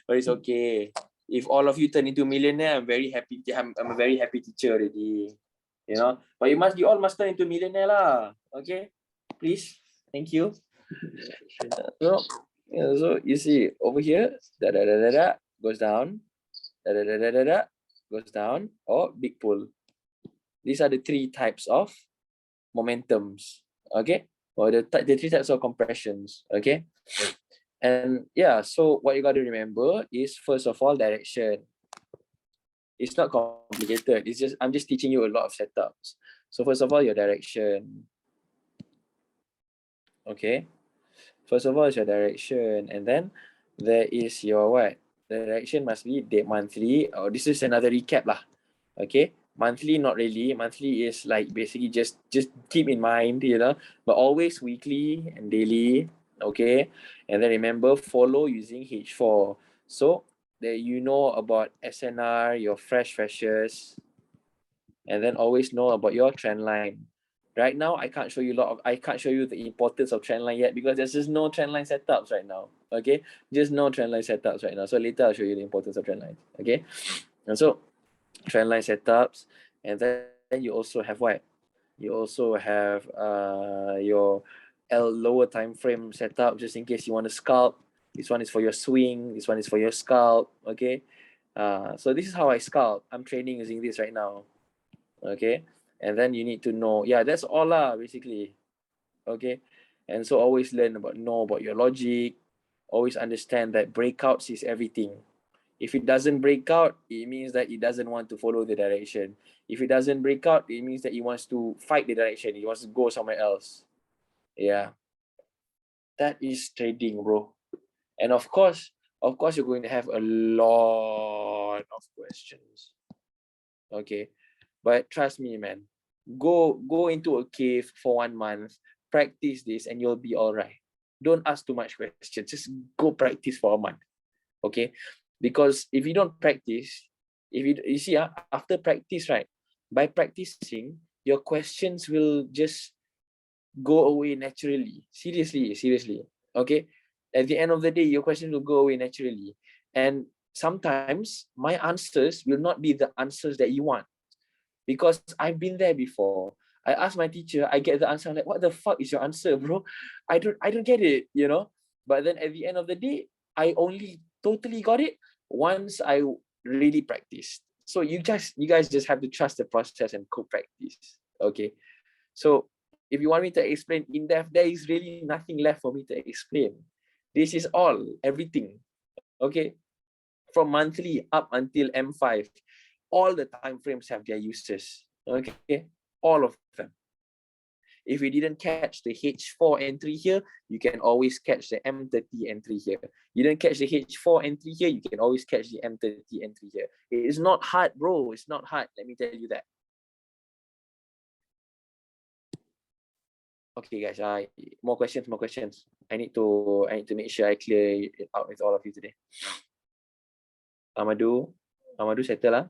it's okay. If all of you turn into millionaire, I'm very happy. I'm a very happy teacher already, but you all must turn into millionaire lah, okay? Please, thank you. So so you see over here, da da da da da goes down, da da da da da da goes down, or big pull. These are the three types of momentums, okay? Or the three types of compressions, okay? And yeah, so what you got to remember is, first of all, direction. It's not complicated. I'm just teaching you a lot of setups. So first of all, your direction. Okay. First of all, is your direction, and then there is your what? The direction must be monthly. Oh, this is another recap lah. Okay. Monthly, not really. Monthly is like basically just keep in mind, but always weekly and daily. Okay. And then remember, follow using H4. So that you know about SNR, your freshers, and then always know about your trend line. Right now, I can't show you the importance of trend line yet, because there's just no trend line setups right now. Okay, just no trend line setups right now. So later I'll show you the importance of trend lines. Okay, and so trend line setups, and then you also have what? You also have your lower time frame setup, just in case you want to scalp. This one is for your swing. This one is for your scalp. Okay, so this is how I scalp. I'm training using this right now. Okay, and then you need to know, that's all lah basically. Okay, and so always know about your logic. Always understand that breakouts is everything. If it doesn't break out, it means that it doesn't want to follow the direction. If it doesn't break out, it means that it wants to fight the direction. It wants to go somewhere else. Yeah, that is trading, bro. And of course you're going to have a lot of questions. Okay, but trust me, man, go into a cave for 1 month, practice this, and you'll be all right. Don't ask too much questions. Just go practice for a month. Okay, because if you don't practice, if you see, after practice, right, by practicing, your questions will just go away naturally. Seriously. Okay, at the end of the day, your questions will go away naturally. And sometimes my answers will not be the answers that you want, because I've been there before. I ask my teacher, I get the answer. I'm like, what the fuck is your answer, bro? I don't get it, But then at the end of the day, I only totally got it once I really practiced. So you guys just have to trust the process and co-practice. Okay. So if you want me to explain in depth, there is really nothing left for me to explain. This is everything. Okay. From monthly up until M5, all the time frames have their uses. Okay, all of them. If you didn't catch the H4 entry here, you can always catch the M30 entry here. You didn't catch the H4 entry here, you can always catch the M30 entry here. It is not hard, bro. It's not hard. Let me tell you that. Okay, guys. More questions. More questions. I need to make sure I clear it out with all of you today. Amadou, settle lah.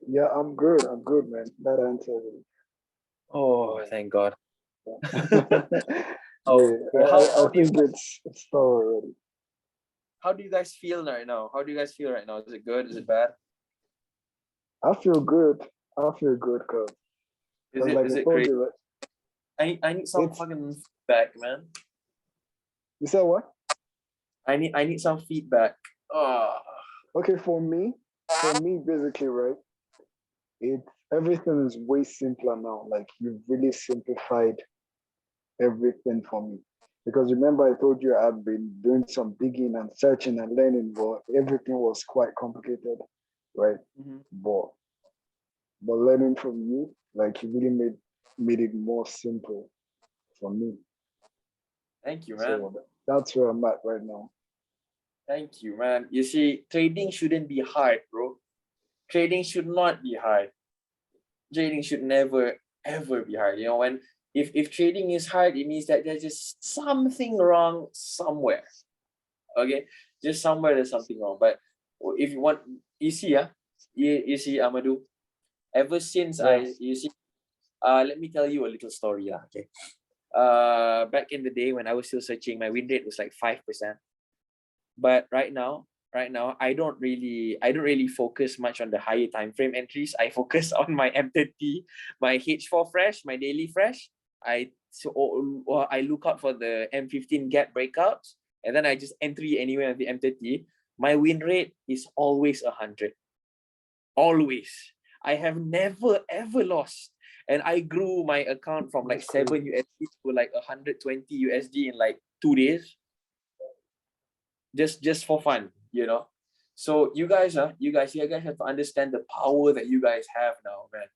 Yeah, I'm good. I'm good, man. That answers it. Oh, thank God. Yeah, How I do you think it's thorough already. how do you guys feel right now? How do you guys feel right now? Is it good? Is it bad? I feel good. I feel good, cause like Is I it told great? you, right? I need some It's fucking feedback, man. you said what? I need some feedback. Oh, Okay, for me, basically, right? It's everything is way simpler now. Like you've really simplified everything for me. Because remember, I told you I've been doing some digging and searching and learning, but everything was quite complicated, right? But learning from you, like you really made it more simple for me. thank you, man. So that's where I'm at right now. Thank you, man. You see, trading shouldn't be hard, bro. Trading should not be hard. Trading should never ever be hard. You know, when if trading is hard, it means that there's just something wrong somewhere. Okay, just somewhere there's something wrong. But if you want, you see, you see, Amadou. Ever since let me tell you a little story, okay. Back in the day when I was still searching, my win rate was like 5%. But right now, I don't really focus much on the higher time frame entries. I focus on my M30, my H4 fresh, my daily fresh. I look out for the M15 gap breakouts, and then I just entry anywhere on the M30. My win rate is always 100. Always. I have never ever lost. And I grew my account from like 7 USD to like 120 USD in like 2 days. Just for fun, you know. So you guys have to understand the power that you guys have now, man.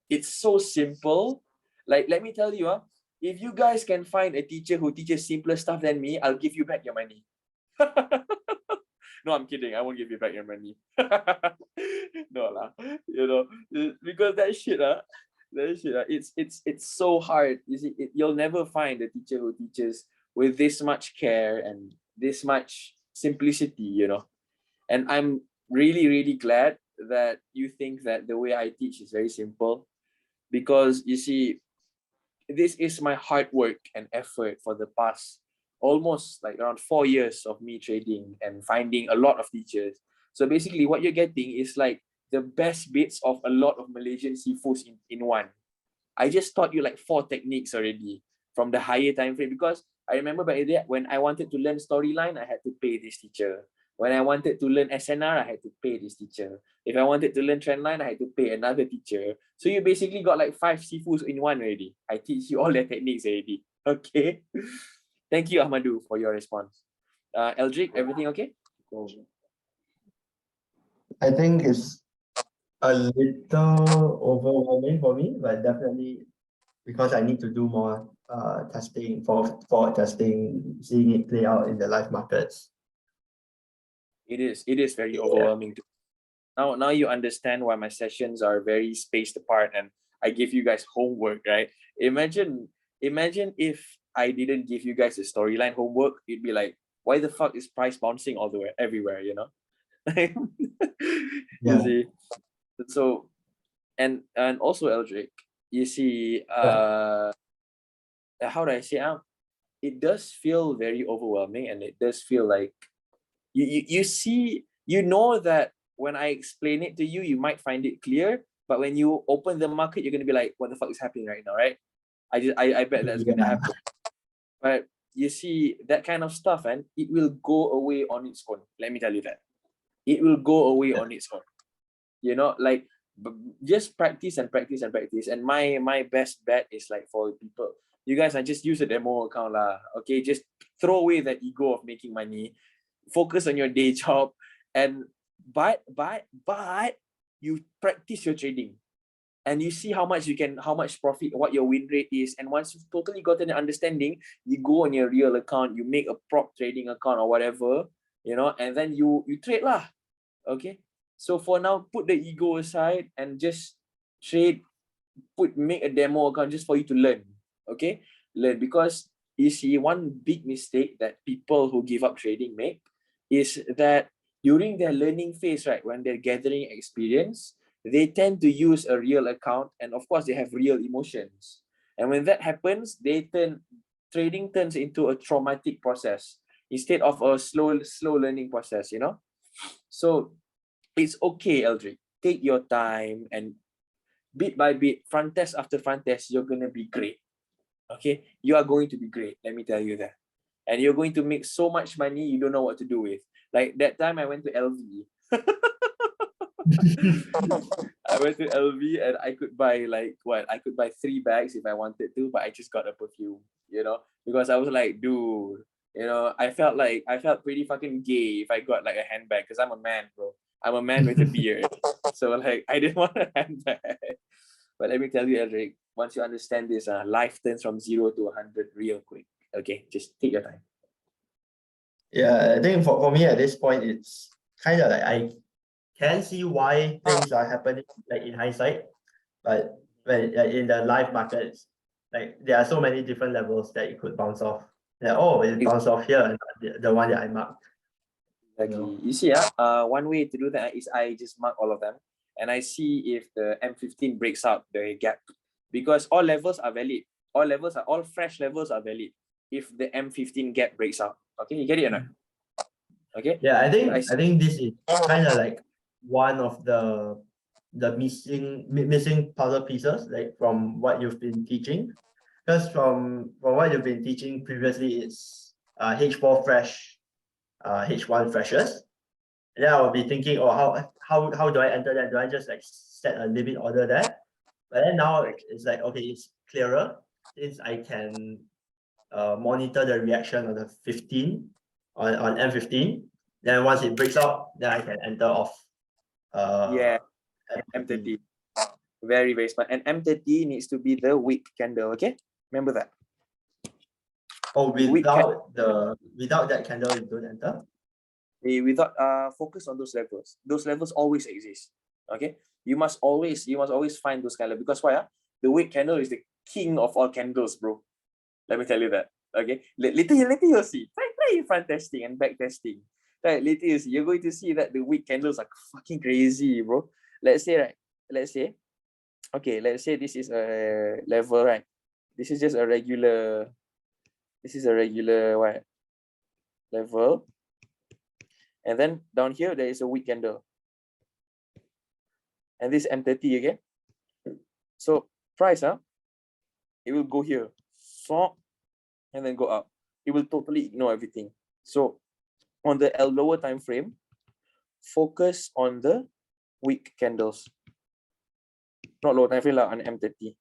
It's so simple. Like, let me tell you, if you guys can find a teacher who teaches simpler stuff than me, I'll give you back your money. No, I'm kidding. I won't give you back your money. No lah. You know, because that shit, it's so hard. You see, you'll never find a teacher who teaches with this much care and this much simplicity, you know. And I'm really, really glad that you think that the way I teach is very simple, because you see, this is my hard work and effort for the past almost like around 4 years of me trading and finding a lot of teachers. So basically what you're getting is like the best bits of a lot of Malaysian seafoods in one. I just taught you like 4 techniques already from the higher time frame, because I remember back then when I wanted to learn storyline, I had to pay this teacher. When I wanted to learn SNR, I had to pay this teacher. If I wanted to learn trendline, I had to pay another teacher. So you basically got like 5 seafoods in one already. I teach you all the techniques already. Okay. Thank you, Amadou, for your response. Eldrick, everything okay? I think it's a little overwhelming for me, but definitely because I need to do more testing for testing, seeing it play out in the live markets. It is very overwhelming. Now you understand why my sessions are very spaced apart and I give you guys homework, right? Imagine if I didn't give you guys a storyline homework, it'd be like, why the fuck is price bouncing all the way everywhere, you know? You see. So and also Eldrick, you see, how do I say it does feel very overwhelming, and it does feel like you see, you know that when I explain it to you, you might find it clear, but when you open the market, you're gonna be like, what the fuck is happening right now, right? I bet that's gonna happen. But you see, that kind of stuff, and it will go away on its own. Let me tell you that. It will go away on its own. You know, like just practice and practice and practice. And my best bet is like for people, you guys, I just use a demo account lah. Okay, just throw away that ego of making money. Focus on your day job, and but you practice your trading, and you see how much profit, what your win rate is. And once you've totally gotten an understanding, you go on your real account, you make a prop trading account or whatever, you know, and then you trade lah. Okay, so for now, put the ego aside and just trade. Make a demo account just for you to learn. Okay, learn. Because you see, one big mistake that people who give up trading make is that during their learning phase, right, when they're gathering experience, they tend to use a real account, and of course they have real emotions. And when that happens, trading turns into a traumatic process instead of a slow learning process, you know. So it's okay, Eldrick. Take your time, and bit by bit, front test after front test, you're gonna be great. Okay, you are going to be great. Let me tell you that. And you're going to make so much money you don't know what to do with. Like that time I went to LV. I went to LV and I could buy like what? I could buy 3 bags if I wanted to, but I just got a perfume, you know, because I was like, dude, you know, I felt pretty fucking gay if I got like a handbag, because I'm a man, bro. I'm a man with a beard. So like I didn't want a handbag. But let me tell you, Eric, once you understand this, life turns from 0 to 100 real quick. Okay, just take your time. Yeah, I think for me at this point, it's kind of like I can see why things are happening like in hindsight, but when like, in the live markets, like there are so many different levels that it could bounce off. Yeah, oh, it bounced off here, and the one that I marked. Exactly. You see, one way to do that is I just mark all of them and I see if the M15 breaks out the gap, because all levels are valid. All fresh levels are valid if the M15 gap breaks out. Okay, you get it or not? Okay. Yeah, I I think this is kind of like one of the missing puzzle pieces, like from what you've been teaching. Because from what you've been teaching previously, it's H4 fresh, H1 freshers. And then I will be thinking, oh, how do I enter that? Do I just like set a limit order there? But then now it's like, okay, it's clearer since I can monitor the reaction of the 15 on M15. Then once it breaks out, then I can enter off. Yeah, M30. M30. Very, very smart. And M30 needs to be the wick candle, okay? Remember that. Oh, without that candle, you don't enter? Without focus on those levels. Those levels always exist. Okay. You must always find those candles, because why? The wick candle is the king of all candles, bro. Let me tell you that. Okay. Later you'll see. Try front testing and back testing. Right. Later you see. You're going to see that the wick candles are fucking crazy, bro. Let's say this is a level, right? This is just a regular. This is a regular what? Level. And then down here, there is a wick candle. And this M30 again. So price, it will go here. So, and then go up. It will totally ignore everything. So on the lower time frame, focus on the wick candles. Not lower time frame, on M30.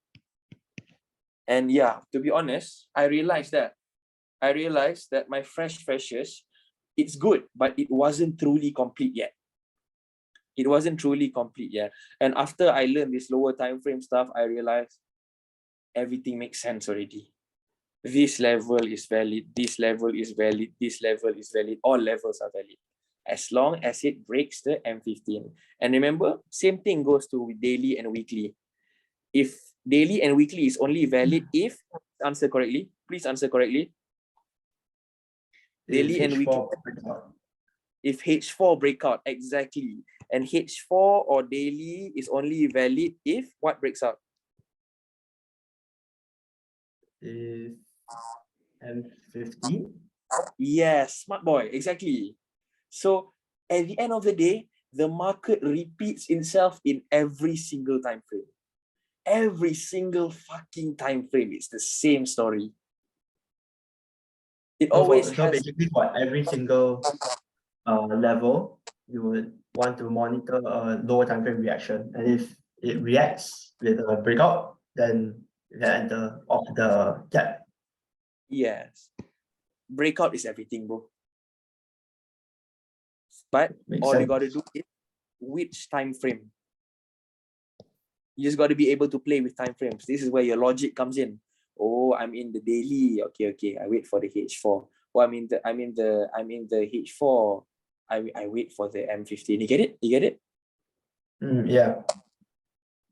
And yeah, to be honest, I realized that my freshers, it's good, but it wasn't truly complete yet. It wasn't truly complete yet. And after I learned this lower time frame stuff, I realized everything makes sense already. This level is valid, this level is valid, this level is valid, all levels are valid, as long as it breaks the M15. And remember, same thing goes to daily and weekly. If daily and weekly is only valid if, answer correctly, please answer correctly. Daily and weekly. If H4 breakout, exactly. And H4 or daily is only valid if what breaks out? If M15? Yes, smart boy, exactly. So at the end of the day, the market repeats itself in every single time frame. Every single fucking time frame, it's the same story. It always so basically for every single level, you would want to monitor a lower time frame reaction. And if it reacts with a breakout, then you can enter off the gap. Yes. Breakout is everything, bro. But all you gotta do is which time frame. You just gotta be able to play with time frames. This is where your logic comes in. Oh, I'm in the daily. Okay. I wait for the H4. Oh, I'm in the H4. I wait for the M15. You get it? Yeah.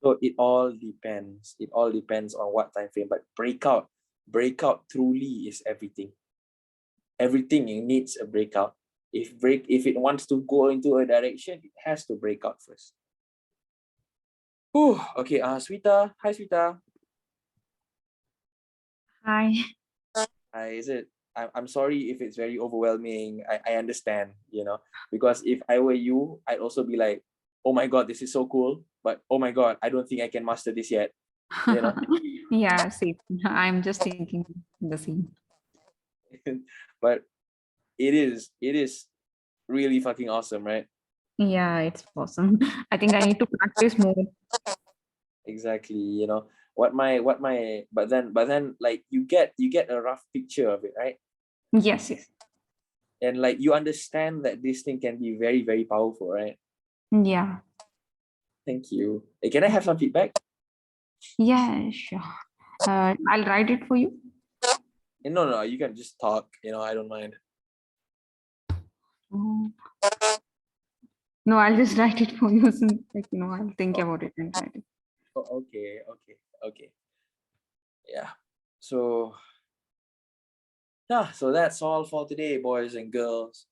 So it all depends. It all depends on what time frame. But breakout breakout truly is everything. Everything needs a breakout. If it wants to go into a direction, it has to break out first. Whew, okay, Sweta. Hi, Sweta. Hi. Is it? I'm sorry if it's very overwhelming. I understand, because if I were you, I'd also be like, oh my God, this is so cool. But oh my God, I don't think I can master this yet. Yeah, see, I'm just thinking the same. But it is really fucking awesome, right? Yeah, it's awesome. I think I need to practice more. Exactly. But then like you get a rough picture of it, right? Yes, yes. And like you understand that this thing can be very, very powerful, right? Yeah. Thank you. Hey, can I have some feedback? Yeah, sure. I'll write it for you. No, you can just talk, I don't mind. Oh. No, I'll just write it for you. Since, I'll think about it and write it. Oh, okay. Yeah. So that's all for today, boys and girls.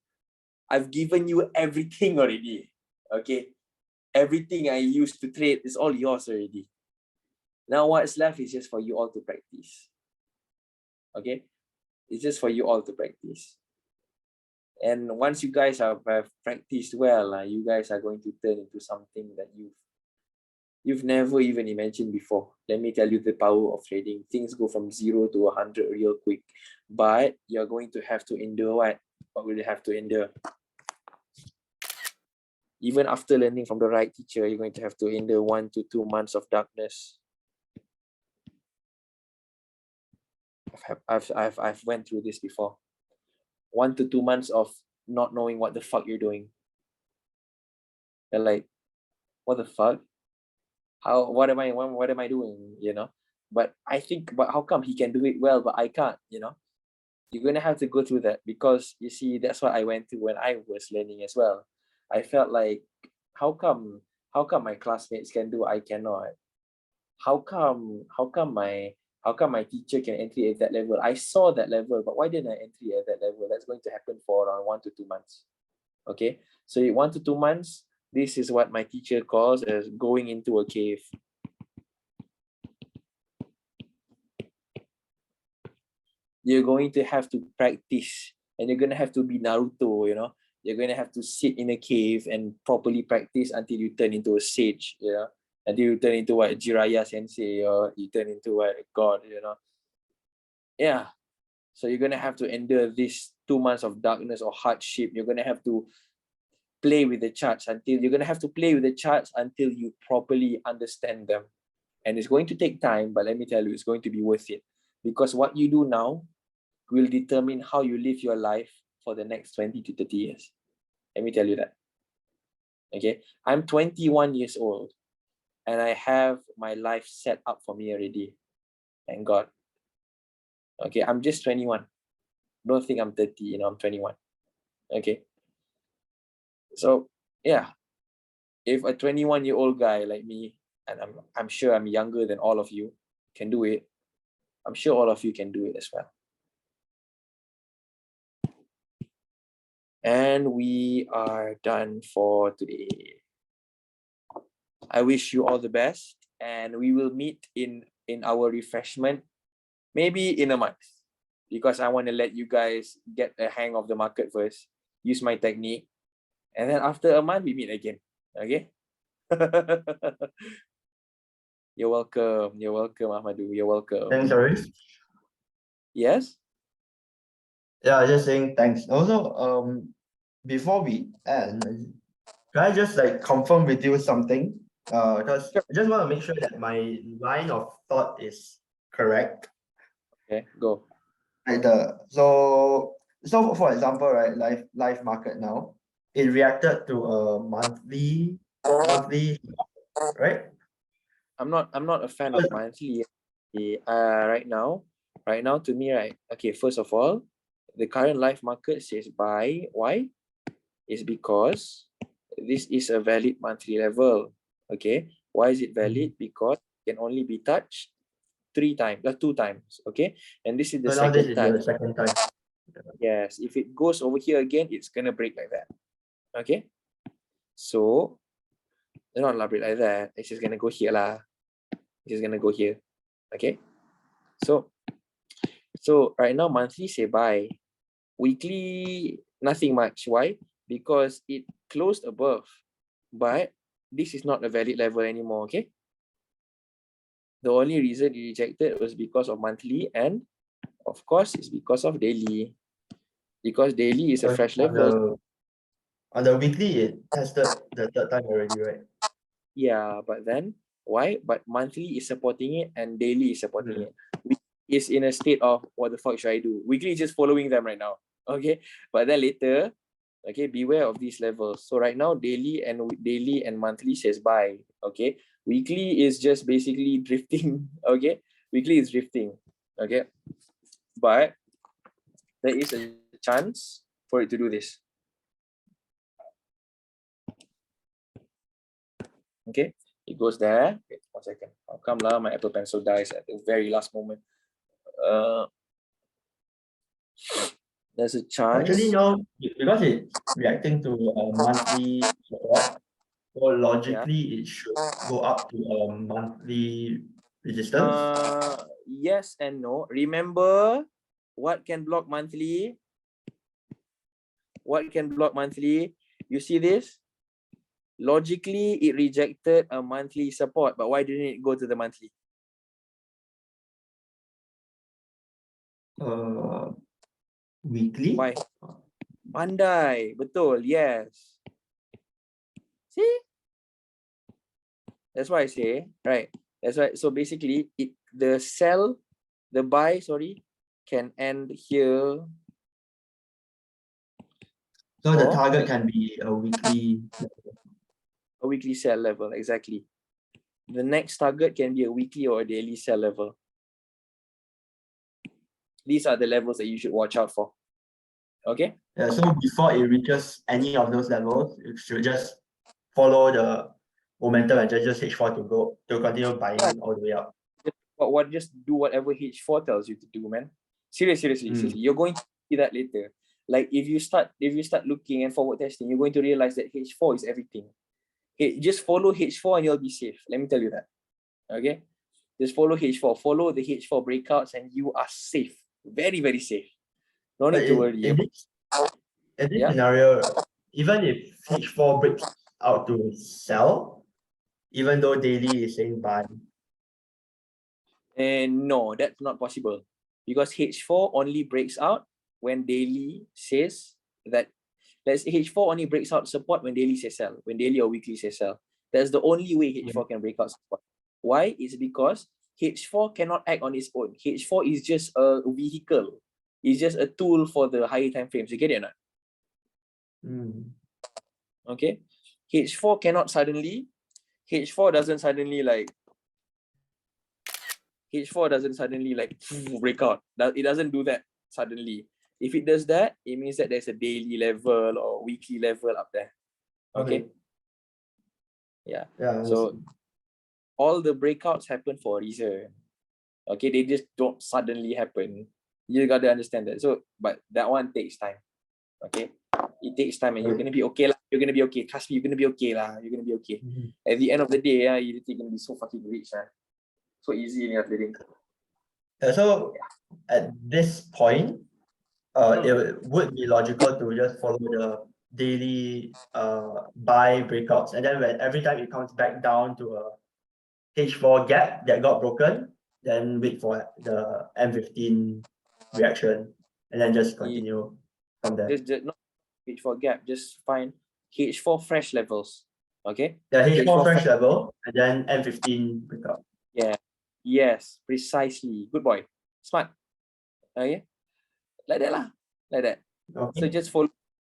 I've given you everything already. Okay. Everything I used to trade is all yours already. Now what's left is just for you all to practice. Okay? It's just for you all to practice. And once you guys have practiced well, you guys are going to turn into something that you've never even imagined before. Let me tell you the power of trading. Things go from 0 to 100 real quick. But you're going to have to endure what? What will you have to endure? Even after learning from the right teacher, you're going to have to endure 1 to 2 months of darkness. I've went through this before. 1 to 2 months of not knowing what the fuck you're doing. You're like, what the fuck? What am I doing? But how come he can do it well, but I can't, You're gonna have to go through that, because you see, that's what I went through when I was learning as well. I felt like, how come my classmates can do, I cannot? How come my teacher can entry at that level? I saw that level, but why didn't I entry at that level? That's going to happen for around 1 to 2 months. Okay, so in 1 to 2 months, this is what my teacher calls as going into a cave. You're going to have to practice, and you're going to have to be Naruto, You're going to have to sit in a cave and properly practice until you turn into a sage, Until you turn into what, Jiraiya Sensei, or you turn into what, God, Yeah. So you're going to have to endure this 2 months of darkness or hardship. You're going to have to play with the charts until you properly understand them. And it's going to take time, but let me tell you, it's going to be worth it. Because what you do now will determine how you live your life for the next 20 to 30 years. Let me tell you that. Okay, I'm 21 years old, and I have my life set up for me already. Thank God. Okay, I'm just 21. Don't think I'm 30, I'm 21. Okay. So yeah, if a 21-year-old guy like me, and I'm sure I'm younger than all of you, can do it, I'm sure all of you can do it as well. And we are done for today. I wish you all the best, and we will meet in our refreshment maybe in a month, because I want to let you guys get a hang of the market first, use my technique, and then after a month we meet again. Okay. You're welcome, Ahmadu. You're welcome. Thanks, Arif. Yes. Yeah, just saying thanks. Also, before we end, can I just like confirm with you something? Because I just want to make sure that my line of thought is correct. Okay, go. Like so for example, right, live market now, it reacted to a monthly, right? I'm not a fan of monthly. Right now, to me, right. Okay, first of all, the current live market says buy. Why? Is because this is a valid monthly level. Okay. Why is it valid? Because it can only be touched 2 times, okay? And this is the So now this second is time. the second time. Yes, if it goes over here again, it's gonna break like that. Okay, so it's not break like that. It's just gonna go here lah. It's just gonna go here. Okay, so right now monthly say buy, weekly nothing much. Why? Because it closed above, but this is not a valid level anymore. Okay, the only reason it rejected was because of monthly, and of course it's because of daily. Because daily is a Because fresh level. on the weekly, it tested the third time already, right? Yeah, but then why? But monthly is supporting it and daily is supporting it. Is in a state of what the fuck should I do? Weekly is just following them right now. Okay, but then later, okay, beware of these levels. So right now, daily and monthly says buy. Okay, weekly is just basically drifting. Okay, weekly is drifting. Okay, but there is a chance for it to do this. Okay, it goes there. Wait 1 second. How come lah? My Apple Pencil dies at the very last moment. There's a chance. Actually, no, because it's reacting to a monthly support, so logically it should go up to a monthly resistance. Yes and no. Remember, what can block monthly? What can block monthly? You see this? Logically, it rejected a monthly support, but why didn't it go to the monthly? Weekly. Why? Pandai, betul, yes. See? That's why I say, right? That's why. So basically, the buy, can end here. So the target can be a weekly. A weekly sell level, exactly. The next target can be a weekly or a daily sell level. These are the levels that you should watch out for. Okay? Yeah, so before it reaches any of those levels, it should just follow the momentum and just H4 to continue buying all the way up. But just do whatever H4 tells you to do, man. Seriously. You're going to see that later. Like if you start looking and forward testing, you're going to realize that H4 is everything. Just follow H4 and you'll be safe. Let me tell you that. Okay? Just follow H4. Follow the H4 breakouts and you are safe. Very, very safe. No need to worry. In this scenario, even if H4 breaks out to sell, even though daily is saying buy. And no, that's not possible. Because H4 only breaks out when daily says that. H4 only breaks out support when daily says sell, when daily or weekly says sell. That's the only way H4 can break out support. Why? It's because H4 cannot act on its own. H4 is just a vehicle. It's just a tool for the higher time frames. You get it or not? Okay. H4 doesn't suddenly break out. It doesn't do that suddenly. If it does that, it means that there's a daily level or weekly level up there. Okay. Yeah. So all the breakouts happen for a reason. Okay, they just don't suddenly happen. You gotta understand that. So, but that one takes time. Okay, it takes time, and you're gonna be okay lah. You're gonna be okay. Trust me, you're gonna be okay lah. You're gonna be okay. At the end of the day, you're gonna be so fucking rich, so easy in your trading. So at this point, it would be logical to just follow the daily buy breakouts, and then when every time it comes back down to a H4 gap that got broken, then wait for the M15 reaction, and then just continue from there. Just not H4 gap. Just find H4 fresh levels. Okay. Yeah, H4 fresh level, and then M15 breakout. Yeah. Yes, precisely. Good boy. Smart. Okay. Like that lah. Like that. Okay. So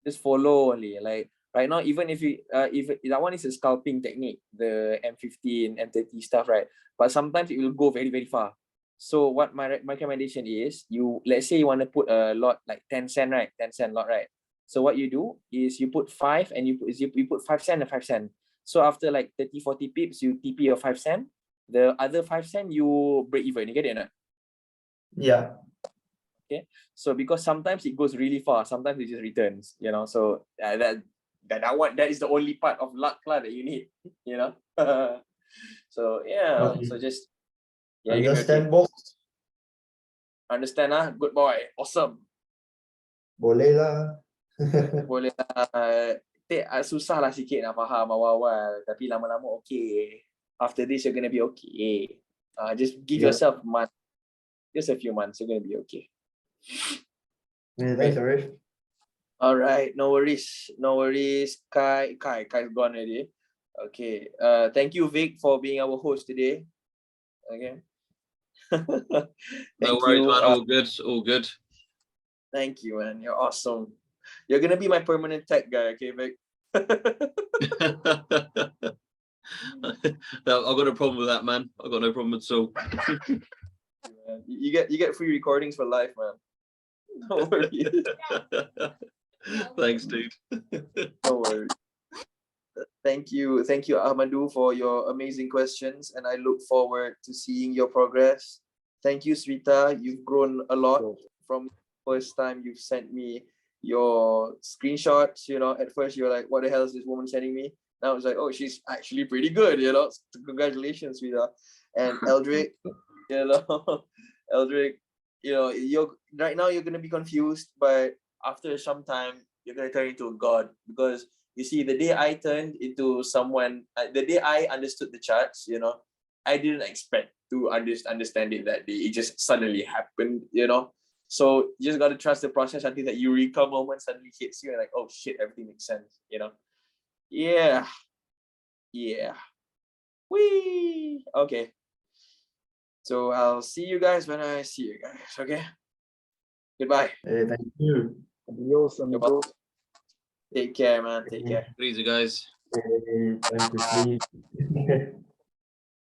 just follow only. Like right now, even if that one is a scalping technique, the M15, M30 stuff, right? But sometimes it will go very, very far. So what my recommendation is, let's say you want to put a lot like 10 cent, right? 10 cent lot, right? So what you do is you put 5 and you put 5 cent and 5 cent. So after like 30, 40 pips, you TP your 5 cent. The other 5 cents you break even. You get it or not? Yeah. So because sometimes it goes really far, sometimes it just returns, you know. So that is the only part of luck lah that you need, you know. So yeah, Okay. so just yeah, you're gonna be Understand, okay. boss? Understand ah, good boy, awesome. Boleh lah. Boleh susah lah sikit nak faham awal-awal, tapi lama-lama okay. After this you're gonna be okay. Just give Yeah. yourself a month, just a few months, you're gonna be okay. Yeah, thanks, Arish. All right, no worries, no worries. Kai's gone already. Okay. Thank you, Vic, for being our host today. Okay. No Thank worries, you. man. All good. All good. Thank you, man. You're awesome. You're gonna be my permanent tech guy, okay, Vic? No, I've got no problem with that, man. I've got no problem at all. You get free recordings for life, man. No worries. Thanks, dude. No worries. Thank you, Ahmadu, for your amazing questions, and I look forward to seeing your progress. Thank you, Sweta. You've grown a lot from the first time you've sent me your screenshots. You know, at first you were like, "What the hell is this woman sending me?" Now it's like, "Oh, she's actually pretty good." You know, congratulations, Sweta. And Eldrick, you know, Eldrick, you know, right now you're gonna be confused, but after some time you're gonna turn into a god, because you see, the day I turned into someone, the day I understood the charts, you know, I didn't expect to understand it that day. It just suddenly happened, you know. So you just got to trust the process until that eureka moment suddenly hits you and like, oh shit, everything makes sense, you know. Yeah. Whee. Okay. So I'll see you guys when I see you guys. Okay. Goodbye. Hey, thank you. Adios, You're amigos. welcome. Take care, man. Take care. Easy, guys. Hey, time to sleep.